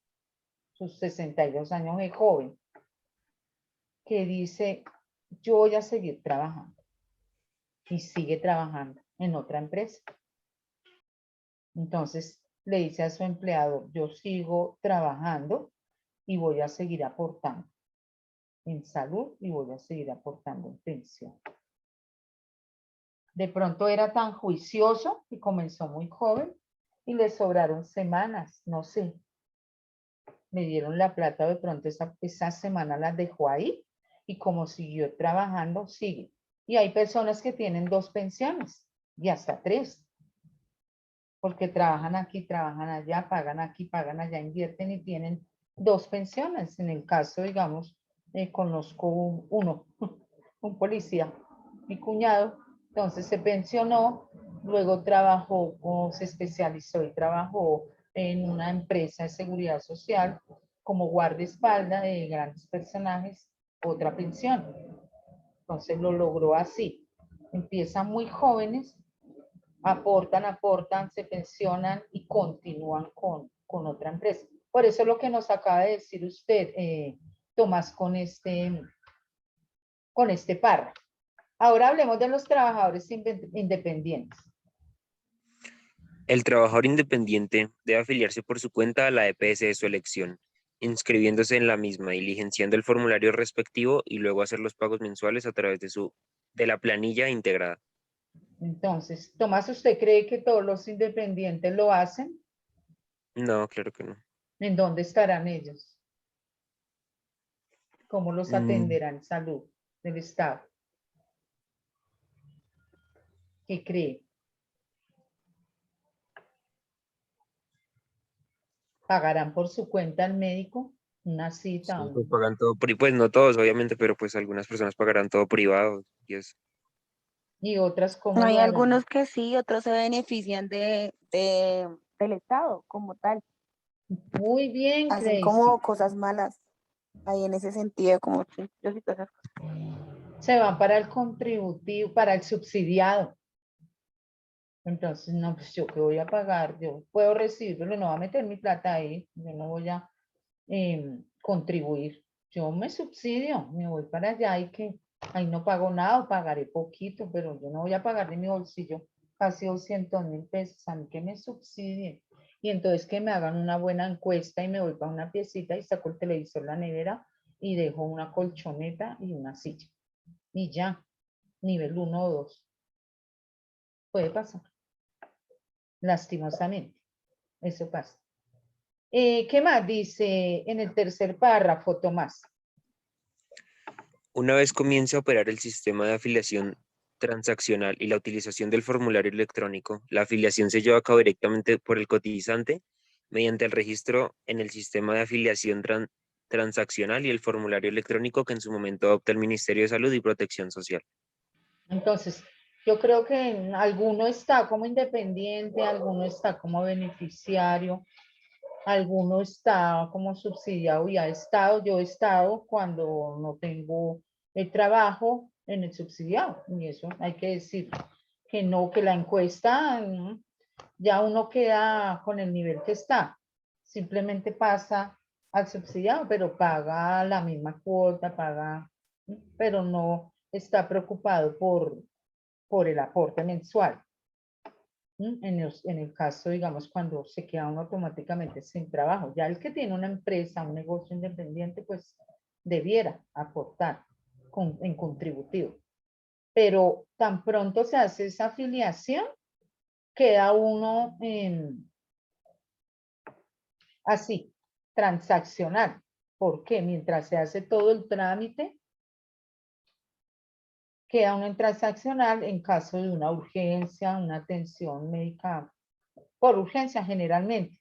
sus 62 años de joven, que dice, yo voy a seguir trabajando. Y sigue trabajando en otra empresa. Entonces, le dice a su empleador, yo sigo trabajando y voy a seguir aportando en salud y voy a seguir aportando en pensión. De pronto era tan juicioso y comenzó muy joven y le sobraron semanas, no sé. Me dieron la plata, de pronto esa semana las dejó ahí y como siguió trabajando, sigue. Y hay personas que tienen 2 pensiones y hasta 3. porque trabajan aquí, trabajan allá, pagan aquí, pagan allá, invierten y tienen 2 pensiones. En el caso, digamos, conozco uno, un policía, mi cuñado, entonces se pensionó, luego trabajó o se especializó y trabajó en una empresa de seguridad social como guardaespaldas de grandes personajes, otra pensión. Entonces lo logró así. Empiezan muy jóvenes, aportan, se pensionan y continúan con otra empresa. Por eso lo que nos acaba de decir usted, Tomás, con este párrafo. Ahora hablemos de los trabajadores independientes. El trabajador independiente debe afiliarse por su cuenta a la EPS de su elección, inscribiéndose en la misma, diligenciando el formulario respectivo y luego hacer los pagos mensuales a través de la planilla integrada. Entonces, Tomás, ¿usted cree que todos los independientes lo hacen? No, claro que no. ¿En dónde estarán ellos? ¿Cómo los atenderán salud del Estado? ¿Qué cree? ¿Pagarán por su cuenta al médico una cita? Sí, pues pagan todo, pues no todos, obviamente, pero pues algunas personas pagarán todo privado y eso. ¿Y otras cómo Hay lo harán? algunos que sí, otros se benefician del Estado como tal. Muy bien, Hacen Crazy. como cosas malas ahí en ese sentido, como yo sí, todas esas cosas. Se van para el contributivo, para el subsidiado. Entonces, no, pues yo qué voy a pagar, yo puedo recibir, pero no voy a meter mi plata ahí, yo no voy a contribuir. Yo me subsidio, me voy para allá y que ahí no pago nada o pagaré poquito, pero yo no voy a pagar de mi bolsillo casi 200.000 pesos, a mí que me subsidien. Y entonces que me hagan una buena encuesta y me voy para una piecita y saco el televisor, la nevera y dejo una colchoneta y una silla. Y ya, nivel 1 o 2. Puede pasar. Lastimosamente, eso pasa. ¿Qué más dice en el tercer párrafo, Tomás? Una vez comience a operar el sistema de afiliación transaccional y la utilización del formulario electrónico, la afiliación se lleva a cabo directamente por el cotizante mediante el registro en el sistema de afiliación transaccional y el formulario electrónico que en su momento adopta el Ministerio de Salud y Protección Social. Entonces, yo creo que alguno está como independiente, alguno está como beneficiario, alguno está como subsidiado y ha estado, yo he estado cuando no tengo el trabajo en el subsidiado, y eso hay que decir que no, que la encuesta ya uno queda con el nivel que está, simplemente pasa al subsidiado, pero paga la misma cuota, paga, pero no está preocupado por el aporte mensual. En el caso, digamos, cuando se queda uno automáticamente sin trabajo. Ya el que tiene una empresa, un negocio independiente, pues debiera aportar en contributivo. Pero tan pronto se hace esa afiliación, queda uno así, transaccional. ¿Por qué? Mientras se hace todo el trámite, queda uno en transaccional en caso de una urgencia, una atención médica, por urgencia generalmente,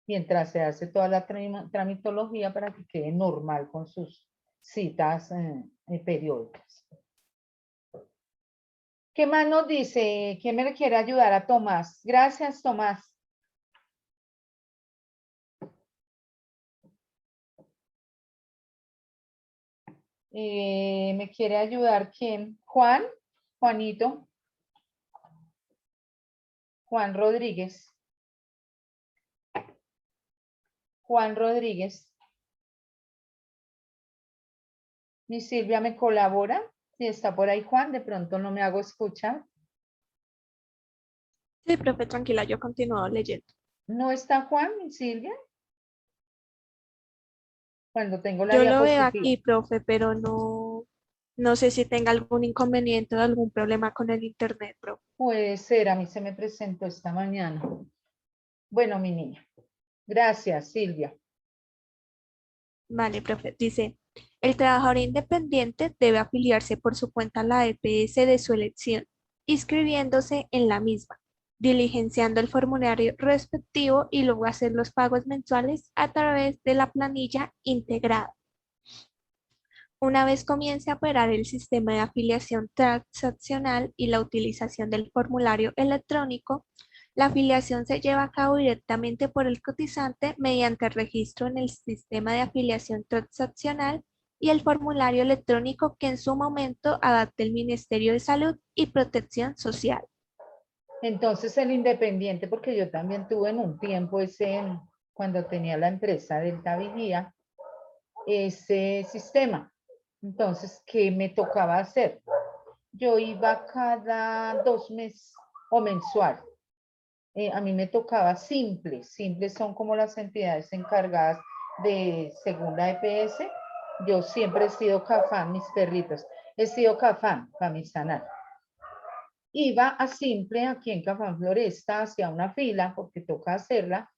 mientras se hace toda la tramitología para que quede normal con sus citas periódicas. ¿Qué más nos dice? ¿Quién me quiere ayudar a Tomás? Gracias, Tomás. ¿Me quiere ayudar quién? Juan, Juanito. Juan Rodríguez. Juan Rodríguez. ¿Y Silvia me colabora? Si está por ahí Juan, de pronto no me hago escuchar. Sí, profe, tranquila, yo continúo leyendo. ¿No está Juan y Silvia? Cuando tengo la Yo lo veo diapositiva. aquí, profe, pero no sé si tenga algún inconveniente o algún problema con el internet, profe. Puede ser, a mí se me presentó esta mañana. Bueno, mi niña. Gracias, Silvia. Vale, profe. Dice, el trabajador independiente debe afiliarse por su cuenta a la EPS de su elección, inscribiéndose en la misma, diligenciando el formulario respectivo y luego hacer los pagos mensuales a través de la planilla integrada. Una vez comience a operar el sistema de afiliación transaccional y la utilización del formulario electrónico, la afiliación se lleva a cabo directamente por el cotizante mediante el registro en el sistema de afiliación transaccional y el formulario electrónico que en su momento adapte el Ministerio de Salud y Protección Social. Entonces el independiente, porque yo también tuve en un tiempo cuando tenía la empresa Delta Vigía, ese sistema. Entonces, ¿qué me tocaba hacer? Yo iba cada 2 meses o mensual. A mí me tocaba simple. Simples son como las entidades encargadas de segunda EPS. Yo siempre he sido CAFAN, mis perritos. He sido CAFAN, Famisanar. Iba a simple aquí en Cafán Floresta hacia una fila porque toca hacerla.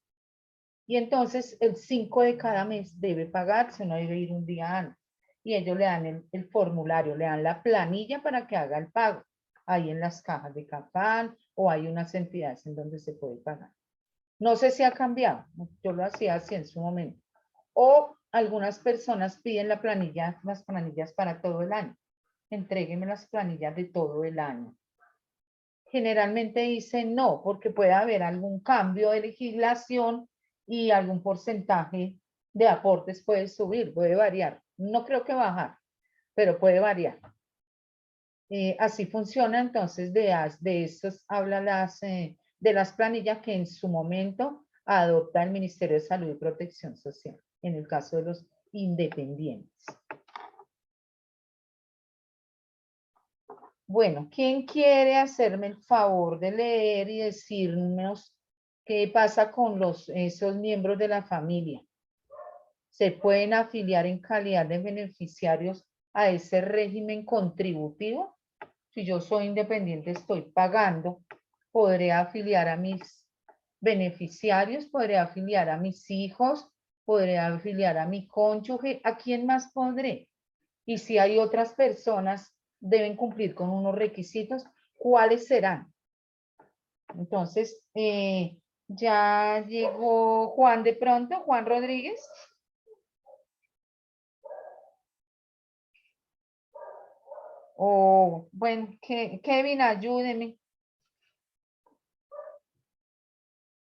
Y entonces el 5 de cada mes debe pagarse, uno debe ir un día antes. Y ellos le dan el formulario, le dan la planilla para que haga el pago. Ahí en las cajas de Cafán o hay unas entidades en donde se puede pagar. No sé si ha cambiado, yo lo hacía así en su momento. O algunas personas piden las planillas para todo el año. Entrégueme las planillas de todo el año. Generalmente dicen no, porque puede haber algún cambio de legislación y algún porcentaje de aportes puede subir, puede variar. No creo que bajar, pero puede variar. Así funciona entonces, de esos habla de las planillas que en su momento adopta el Ministerio de Salud y Protección Social, en el caso de los independientes. Bueno, ¿quién quiere hacerme el favor de leer y decirnos qué pasa con esos miembros de la familia? ¿Se pueden afiliar en calidad de beneficiarios a ese régimen contributivo? Si yo soy independiente, estoy pagando, podré afiliar a mis beneficiarios, podré afiliar a mis hijos, podré afiliar a mi cónyuge, ¿a quién más podré? Y si hay otras personas deben cumplir con unos requisitos, ¿cuáles serán? Entonces, ya llegó Juan de pronto, Juan Rodríguez. O, bueno, Kevin, ayúdeme.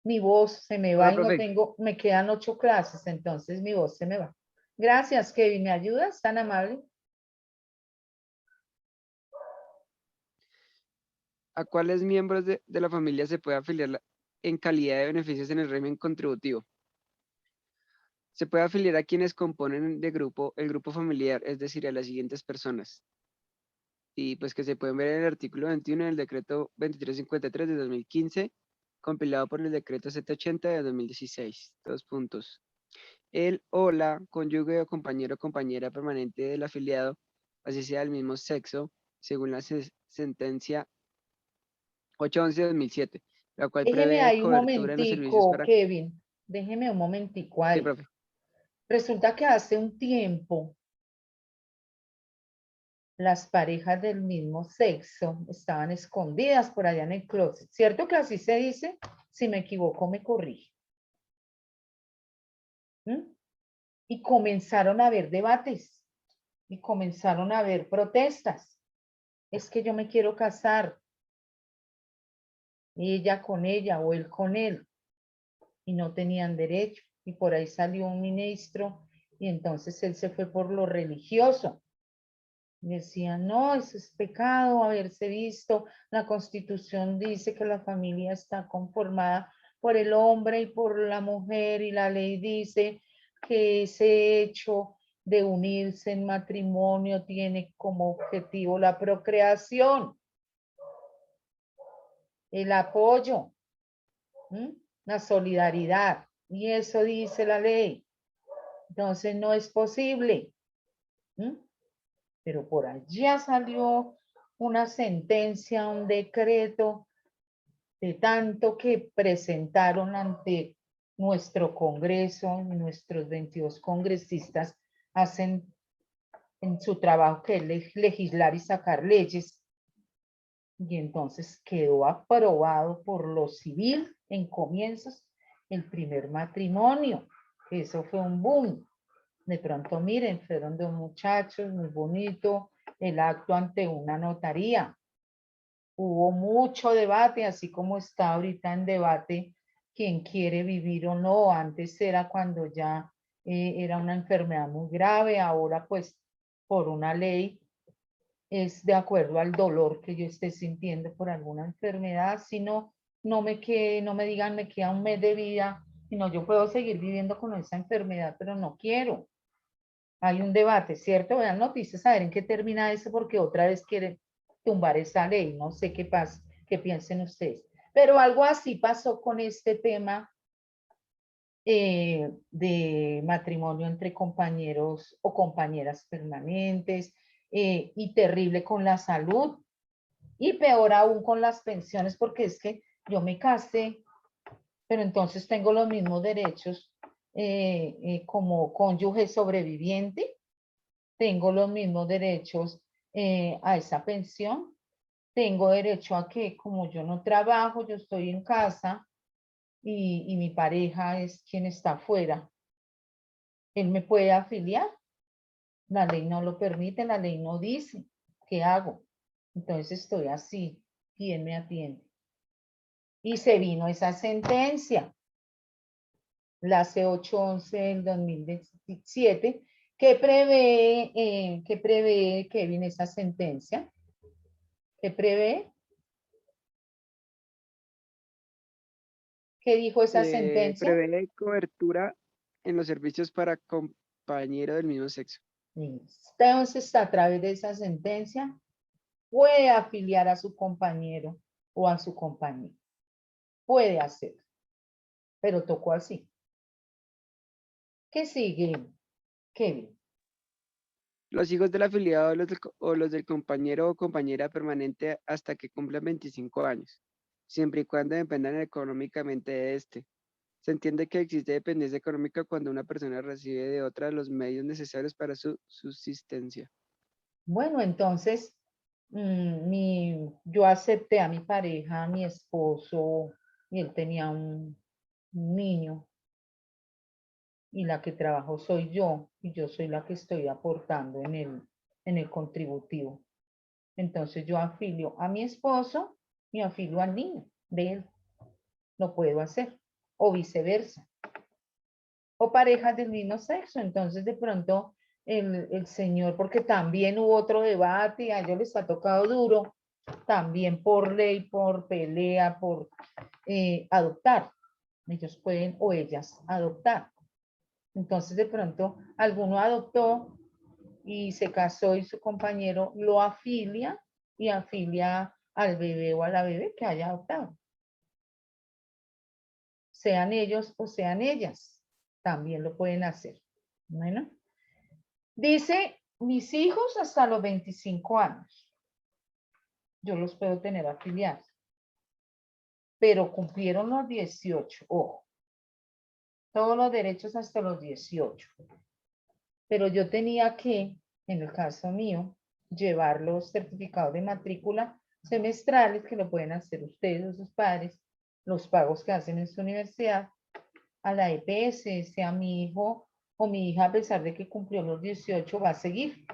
Mi voz se me va Hola, y no profe. tengo, me quedan 8 clases, entonces mi voz se me va. Gracias, Kevin, ¿me ayudas? Tan amable. ¿A cuáles miembros de la familia se puede afiliar en calidad de beneficios en el régimen contributivo? Se puede afiliar a quienes componen el grupo familiar, es decir, a las siguientes personas. Y pues que se pueden ver en el artículo 21 del decreto 2353 de 2015, compilado por el decreto 780 de 2016. 2 puntos. El o la cónyuge o compañero o compañera permanente del afiliado, así sea del mismo sexo, según la sentencia 811 de 2007, la cual Déjeme prevé ahí un cobertura en los servicios momentico, para... Kevin. Déjeme un momentico Sí, ahí. profe. Resulta que hace un tiempo las parejas del mismo sexo estaban escondidas por allá en el closet. ¿Cierto que así se dice? Si me equivoco, me corrige. ¿Mm? Y comenzaron a haber debates y comenzaron a haber protestas. Es que yo me quiero casar. Ella con ella o él con él. Y no tenían derecho. Y por ahí salió un ministro y entonces él se fue por lo religioso. Decía, no, eso es pecado haberse visto. La Constitución dice que la familia está conformada por el hombre y por la mujer y la ley dice que ese hecho de unirse en matrimonio tiene como objetivo la procreación, el apoyo, la solidaridad. Y eso dice la ley. Entonces no es posible. Pero por allá salió una sentencia, un decreto de tanto que presentaron ante nuestro Congreso, nuestros 22 congresistas hacen en su trabajo que es legislar y sacar leyes. Y entonces quedó aprobado por lo civil en comienzos el primer matrimonio, que eso fue un boom. De pronto, miren, fueron dos muchachos, muy bonito, el acto ante una notaría. Hubo mucho debate, así como está ahorita en debate quién quiere vivir o no. Antes era cuando ya era una enfermedad muy grave, ahora pues por una ley es de acuerdo al dolor que yo esté sintiendo por alguna enfermedad. Si no, no me digan me queda un mes de vida, sino yo puedo seguir viviendo con esa enfermedad, pero no quiero. Hay un debate, ¿cierto? Vean noticias a ver en qué termina eso, porque otra vez quieren tumbar esa ley. No sé qué pasa, qué piensen ustedes. Pero algo así pasó con este tema de matrimonio entre compañeros o compañeras permanentes, y terrible con la salud, y peor aún con las pensiones, porque es que yo me casé, pero entonces tengo los mismos derechos como cónyuge sobreviviente, tengo los mismos derechos a esa pensión, tengo derecho a que como yo no trabajo, yo estoy en casa y mi pareja es quien está afuera, él me puede afiliar. La ley no lo permite, la ley no dice. ¿Qué hago? Entonces estoy así, ¿quién me atiende? Y se vino esa sentencia, la C811 del 2017, que prevé, Kevin, esa sentencia. ¿Qué prevé? ¿Qué dijo esa sentencia? Prevé cobertura en los servicios para compañero del mismo sexo. Entonces, a través de esa sentencia, puede afiliar a su compañero o a su compañero. Puede hacer, pero tocó así. ¿Qué sigue, Kevin? Los hijos del afiliado o los del compañero o compañera permanente hasta que cumplan 25 años, siempre y cuando dependan económicamente de este. Se entiende que existe dependencia económica cuando una persona recibe de otra los medios necesarios para su subsistencia. Bueno, entonces, yo acepté a mi pareja, a mi esposo, y él tenía un niño, y la que trabajo soy yo, y yo soy la que estoy aportando en el contributivo. Entonces yo afilio a mi esposo y afilio al niño de él. Lo puedo hacer, o viceversa. O parejas del mismo sexo. Entonces de pronto el señor, porque también hubo otro debate y a ellos les ha tocado duro, también por ley, por pelea, por adoptar. Ellos pueden o ellas adoptar. Entonces de pronto alguno adoptó y se casó y su compañero lo afilia y afilia al bebé o a la bebé que haya adoptado. Sean ellos o sean ellas, también lo pueden hacer. Bueno, dice, mis hijos hasta los 25 años, yo los puedo tener afiliados, pero cumplieron los 18, ojo, todos los derechos hasta los 18. Pero yo tenía que, en el caso mío, llevar los certificados de matrícula semestrales que lo pueden hacer ustedes o sus padres, los pagos que hacen en su universidad, a la EPS, sea mi hijo o mi hija, a pesar de que cumplió los 18, va a seguir,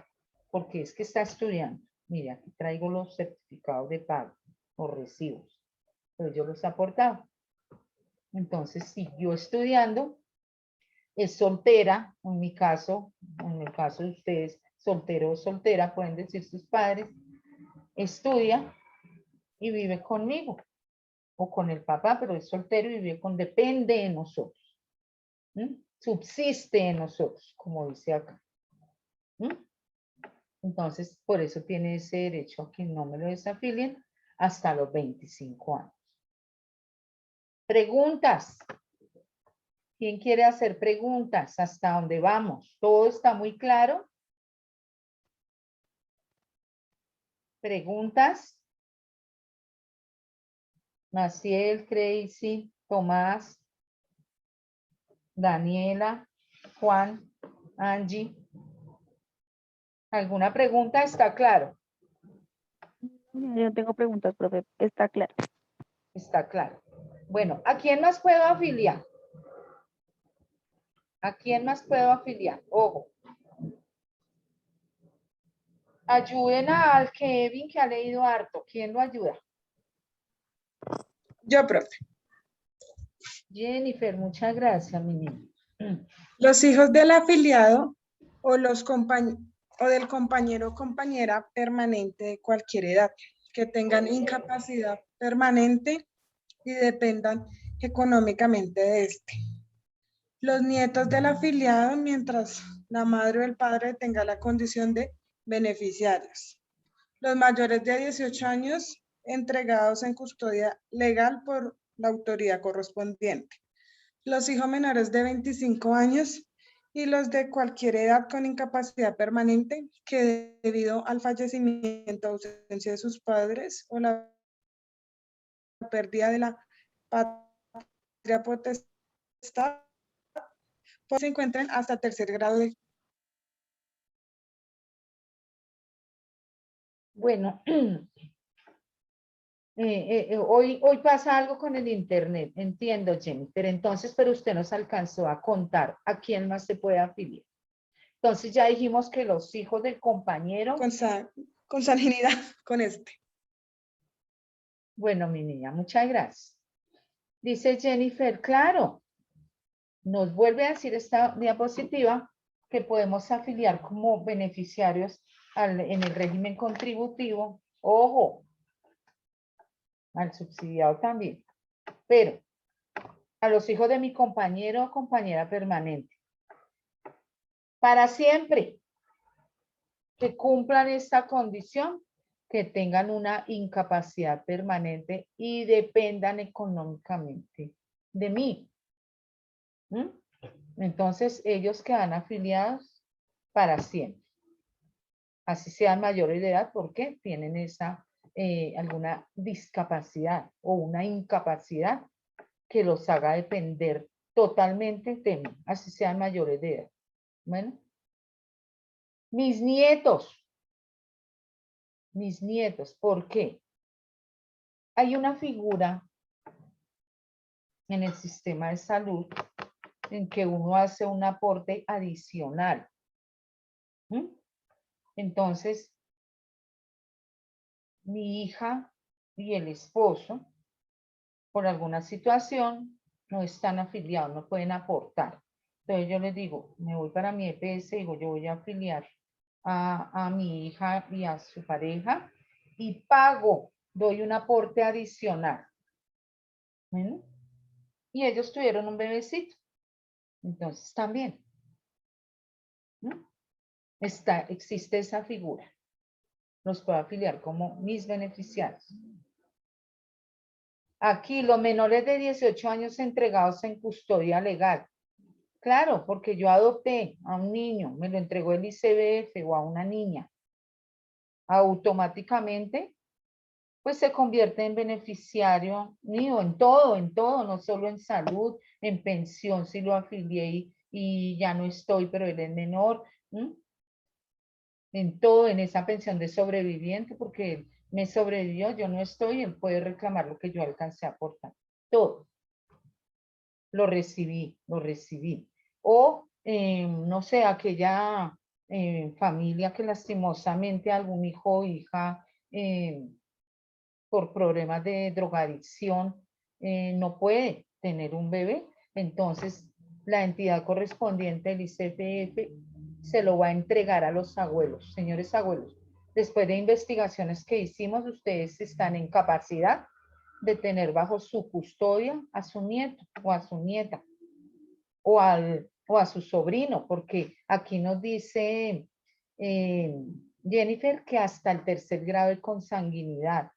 porque es que está estudiando. Mira, aquí traigo los certificados de pago o recibos, pero yo los he aportado. Entonces, si yo estudiando, es soltera, en mi caso, en el caso de ustedes, soltero o soltera, pueden decir sus padres, estudia y vive conmigo o con el papá, pero es soltero y vive con, depende de nosotros. Subsiste en nosotros, como dice acá. Entonces, por eso tiene ese derecho a que no me lo desafilien hasta los 25 años. Preguntas. ¿Quién quiere hacer preguntas? ¿Hasta dónde vamos? ¿Todo está muy claro? ¿Preguntas? Maciel, Crazy, Tomás, Daniela, Juan, Angie. ¿Alguna pregunta? ¿Está claro? Yo no tengo preguntas, profe. Está claro. Está claro. Bueno, ¿a quién más puedo afiliar? ¿A quién más puedo afiliar? Ojo. Ayuden al Kevin que ha leído harto. ¿Quién lo ayuda? Yo, profe. Jennifer, muchas gracias, mi niña. Los hijos del afiliado o o del compañero o compañera permanente de cualquier edad que tengan incapacidad permanente y dependan económicamente de este. Los nietos del afiliado mientras la madre o el padre tenga la condición de beneficiarios. Los mayores de 18 años entregados en custodia legal por la autoridad correspondiente. Los hijos menores de 25 años y los de cualquier edad con incapacidad permanente que debido al fallecimiento o ausencia de sus padres o la pérdida de la patria potestad, pues se encuentren hasta tercer grado de... Bueno, hoy pasa algo con el internet, entiendo, Jennifer. Entonces, pero usted nos alcanzó a contar a quién más se puede afiliar. Entonces ya dijimos que los hijos del compañero. Consanguinidad con este. Bueno, mi niña, muchas gracias. Dice Jennifer, claro, nos vuelve a decir esta diapositiva que podemos afiliar como beneficiarios en el régimen contributivo. Ojo, al subsidiado también, pero a los hijos de mi compañero o compañera permanente. Para siempre que cumplan esta condición, que tengan una incapacidad permanente y dependan económicamente de mí. Entonces, ellos quedan afiliados para siempre. Así sean mayores de edad porque tienen esa alguna discapacidad o una incapacidad que los haga depender totalmente de mí, así sean mayores de edad. Bueno, mis nietos, ¿por qué? Hay una figura en el sistema de salud en que uno hace un aporte adicional. Entonces, mi hija y el esposo, por alguna situación, no están afiliados, no pueden aportar. Entonces yo les digo, me voy para mi EPS, digo, yo voy a afiliar a mi hija y a su pareja y pago, doy un aporte adicional. ¿Bueno? Y ellos tuvieron un bebecito. Entonces también. Existe esa figura. Los puedo afiliar como mis beneficiarios. Aquí los menores de 18 años entregados en custodia legal. Claro, porque yo adopté a un niño, me lo entregó el ICBF o a una niña. Automáticamente, pues se convierte en beneficiario mío en todo, no solo en salud, en pensión, si lo afilié y ya no estoy, pero él es menor. En todo, en esa pensión de sobreviviente, porque él me sobrevivió, yo no estoy, él puede reclamar lo que yo alcancé a aportar. Todo. Lo recibí. O, no sé, aquella familia que lastimosamente algún hijo o hija por problemas de drogadicción no puede tener un bebé, entonces la entidad correspondiente del ICBF se lo va a entregar a los abuelos. Señores abuelos, después de investigaciones que hicimos, ustedes están en capacidad de tener bajo su custodia a su nieto o a su nieta o a su sobrino, porque aquí nos dice Jennifer que hasta el tercer grado de consanguinidad.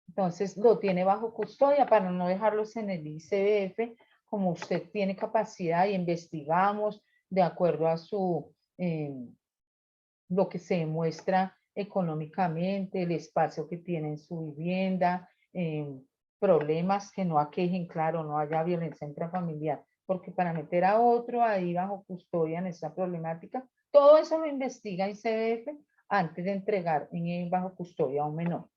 Entonces lo tiene bajo custodia para no dejarlos en el ICBF, como usted tiene capacidad y investigamos de acuerdo a su lo que se demuestra económicamente, el espacio que tiene en su vivienda, problemas que no aquejen, claro, no haya violencia intrafamiliar, porque para meter a otro ahí bajo custodia en esa problemática, todo eso lo investiga ICBF antes de entregar bajo custodia a un menor.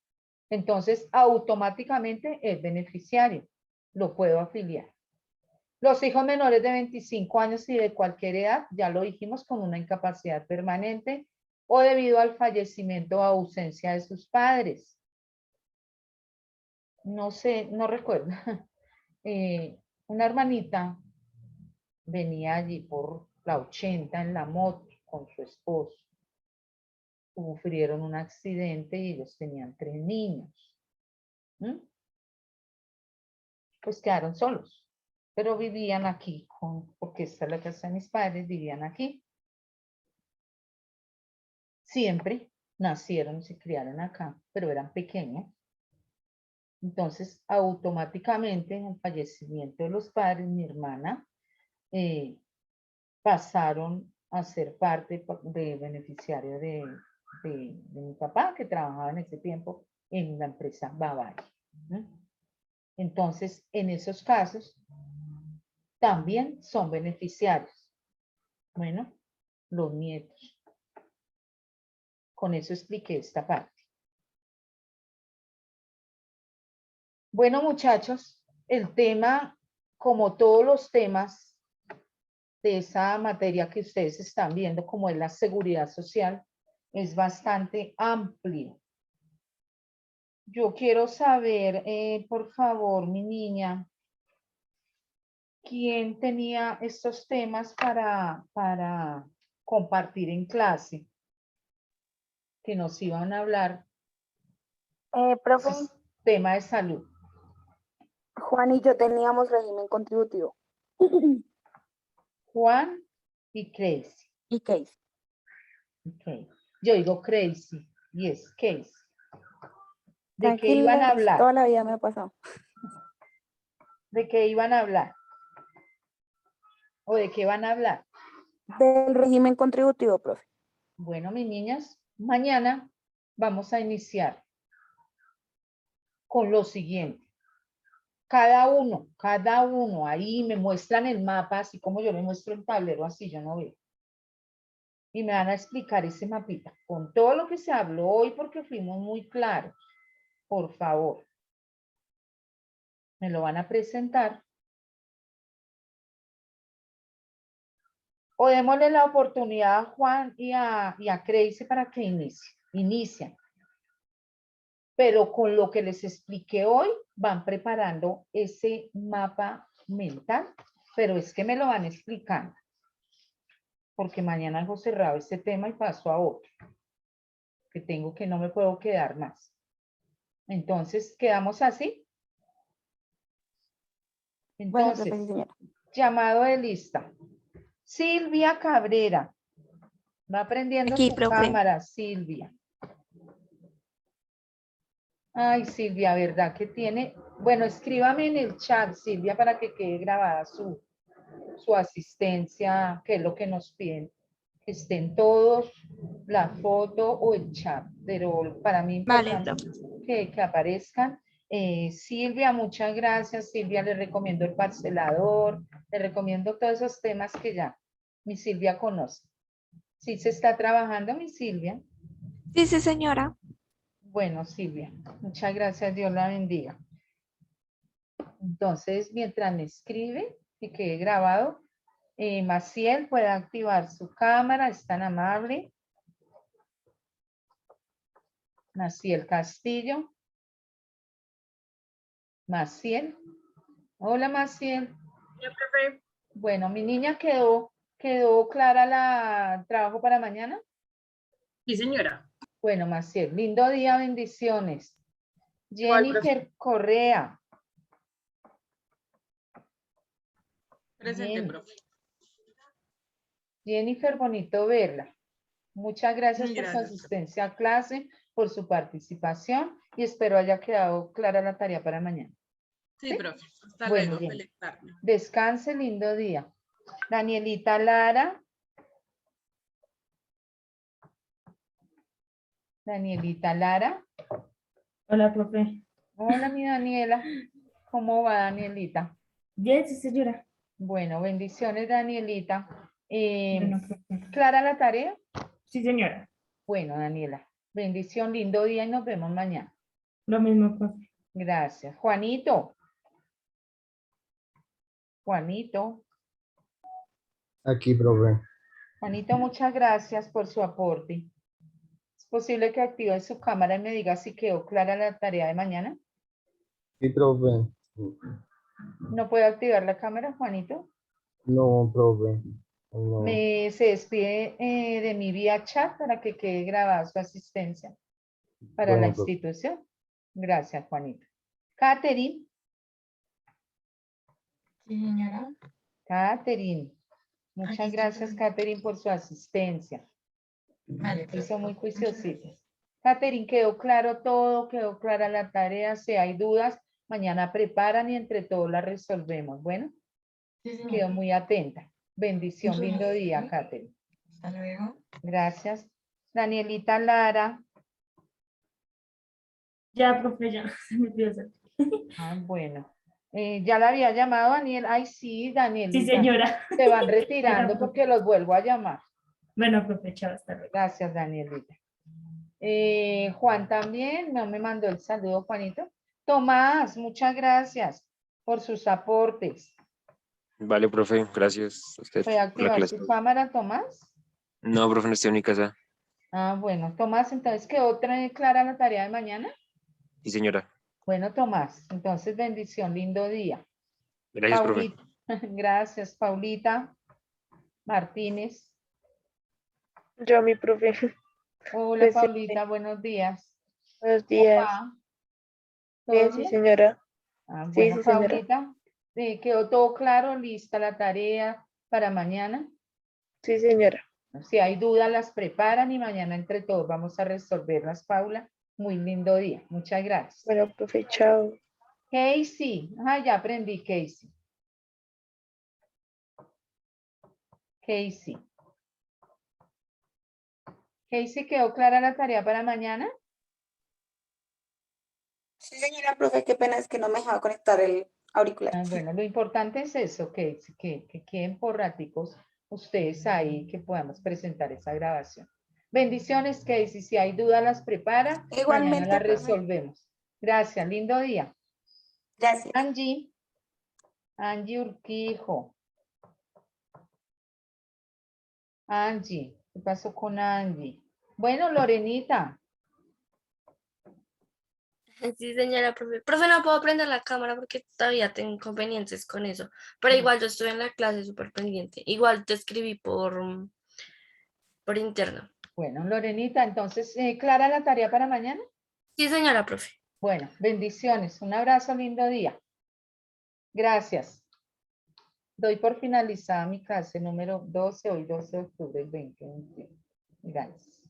Entonces, automáticamente es beneficiario. Lo puedo afiliar. Los hijos menores de 25 años y de cualquier edad, ya lo dijimos, con una incapacidad permanente o debido al fallecimiento o ausencia de sus padres. No sé, no recuerdo. Una hermanita venía allí por la 80 en la moto con su esposo. Sufrieron un accidente y ellos tenían 3 niños. Pues quedaron solos, pero vivían aquí, porque esta es la casa de mis padres, vivían aquí. Siempre nacieron y se criaron acá, pero eran pequeños. Entonces, automáticamente, en el fallecimiento de los padres, mi hermana, pasaron a ser parte de beneficiario de mi papá, que trabajaba en ese tiempo en la empresa Bavaria. Entonces, en esos casos, también son beneficiarios. Bueno, los nietos. Con eso expliqué esta parte. Bueno, muchachos, el tema, como todos los temas de esa materia que ustedes están viendo, como es la seguridad social, es bastante amplio. Yo quiero saber, por favor, mi niña, ¿quién tenía estos temas para compartir en clase? Que nos iban a hablar. Profe, Tema de salud. Juan y yo teníamos régimen contributivo. Juan y Crazy. Y Case. Okay. Yo digo Crazy y es Case. ¿De qué iban a hablar? Toda la vida me ha pasado. ¿De qué iban a hablar? ¿O de qué van a hablar? Del régimen contributivo, profe. Bueno, mis niñas, mañana vamos a iniciar con lo siguiente. Cada uno, ahí me muestran el mapa, así como yo le muestro el tablero, así yo no veo. Y me van a explicar ese mapita, con todo lo que se habló hoy, porque fuimos muy claros. Por favor. Me lo van a presentar. O démosle la oportunidad a Juan y a Crazy para que inician. Pero con lo que les expliqué hoy, van preparando ese mapa mental, pero es que me lo van explicando. Porque mañana algo cerrado este tema y paso a otro. Que no me puedo quedar más. Entonces, ¿quedamos así? Entonces, Bueno, señora. llamado de lista. Silvia Cabrera. Va prendiendo Aquí, su profe. cámara, Silvia. Ay, Silvia, ¿verdad que tiene? Bueno, escríbame en el chat, Silvia, para que quede grabada su asistencia, que es lo que nos piden. Que estén todos, la foto o el chat, pero para mí es Vale, importante profe. que aparezcan. Silvia, muchas gracias. Silvia, le recomiendo el parcelador, le recomiendo todos esos temas que ya mi Silvia conoce. ¿Sí se está trabajando, mi Silvia? Sí, sí, señora. Bueno, Silvia, muchas gracias, Dios la bendiga. Entonces, mientras me escribe y quede grabado, Maciel puede activar su cámara, es tan amable. Maciel Castillo. Maciel. Hola, Maciel. Bueno, mi niña quedó clara el trabajo para mañana. Sí, señora. Bueno, Maciel, lindo día, bendiciones. Igual, profe. Jennifer Correa. Presente, Bien. profe. Jennifer, bonito verla. Muchas gracias por su Gracias, profe. asistencia a clase, por su participación y espero haya quedado clara la tarea para mañana. Sí, profe. Hasta Bueno, luego. bien. Feliz tarde. Descanse, lindo día. Danielita Lara. Danielita Lara. Hola, profe. Hola, mi Daniela. ¿Cómo va, Danielita? Bien, sí, señora. Bueno, bendiciones, Danielita. Bueno, profe. ¿Clara la tarea? Sí, señora. Bueno, Daniela, bendición, lindo día y nos vemos mañana. Lo mismo, profe. Gracias. Juanito. Juanito. Aquí, profe. Juanito, muchas gracias por su aporte. ¿Es posible que active su cámara y me diga si quedó clara la tarea de mañana? Sí, profe. ¿No puedo activar la cámara, Juanito? No, profe. No. Se despide de mi vía chat para que quede grabada su asistencia para la Bueno, profe. institución. Gracias, Juanito. Catherine. Sí, señora. Catherine. Muchas Aquí estoy, gracias, profe. Catherine, por su asistencia. Vale, profe. Hizo muy juiciositas. Catherine, quedó claro todo, quedó clara la tarea. Si hay dudas, mañana preparan y entre todos la resolvemos. Bueno, Sí, señora. quedo muy atenta. Bendición, Muchas lindo gracias. día, Catherine. Hasta luego. Gracias. Danielita Lara. Ya, profe, ya. Se me olvidó hacer. Ah, bueno. Ya la había llamado Daniel. Ay, sí, Danielita. Sí, señora. Se van retirando porque los vuelvo a llamar. Bueno, profe, chao, hasta luego. Gracias, Danielita. Juan también, no me mandó el saludo, Juanito. Tomás, muchas gracias por sus aportes. Vale, profe, gracias a usted ¿Puede por la activar clase. su cámara, Tomás? No, profe, no estoy en mi casa. Ah, bueno, Tomás, entonces quedó clara la tarea de mañana. Sí, señora. Bueno, Tomás, entonces bendición, lindo día. Gracias, profe. Paulita, gracias, Paulita Martínez. Yo, mi profe. Hola, Presente. Paulita, buenos días. Buenos días. Opa, ¿todo Bien, sí, bien? señora. Ah, Sí, bueno, sí, señora. Paulita, quedó todo claro, lista la tarea para mañana. Sí, señora. Si hay dudas, las preparan y mañana entre todos vamos a resolverlas, Paula. Muy lindo día. Muchas gracias. Bueno, profe, chao. Casey. Ah, ya aprendí, Casey. Casey. Casey, ¿quedó clara la tarea para mañana? Sí, señora, profe, qué pena, es que no me dejaba conectar el auricular. Ah, bueno, lo importante es eso, que queden por raticos ustedes ahí, que podamos presentar esa grabación. Bendiciones, Casey. Si hay dudas, las prepara. Igualmente, Mañana las profe. resolvemos. Gracias, lindo día. Gracias. Angie Urquijo. Angie, ¿qué pasó con Angie? Bueno, Lorenita. Sí, señora, profe. Profe, no puedo prender la cámara porque todavía tengo inconvenientes con eso. Pero igual yo estuve en la clase súper pendiente. Igual te escribí por interno. Bueno, Lorenita, entonces, ¿clara la tarea para mañana? Sí, señora, profe. Bueno, bendiciones. Un abrazo, lindo día. Gracias. Doy por finalizada mi clase número 12, hoy 12 de octubre del 2021. Gracias.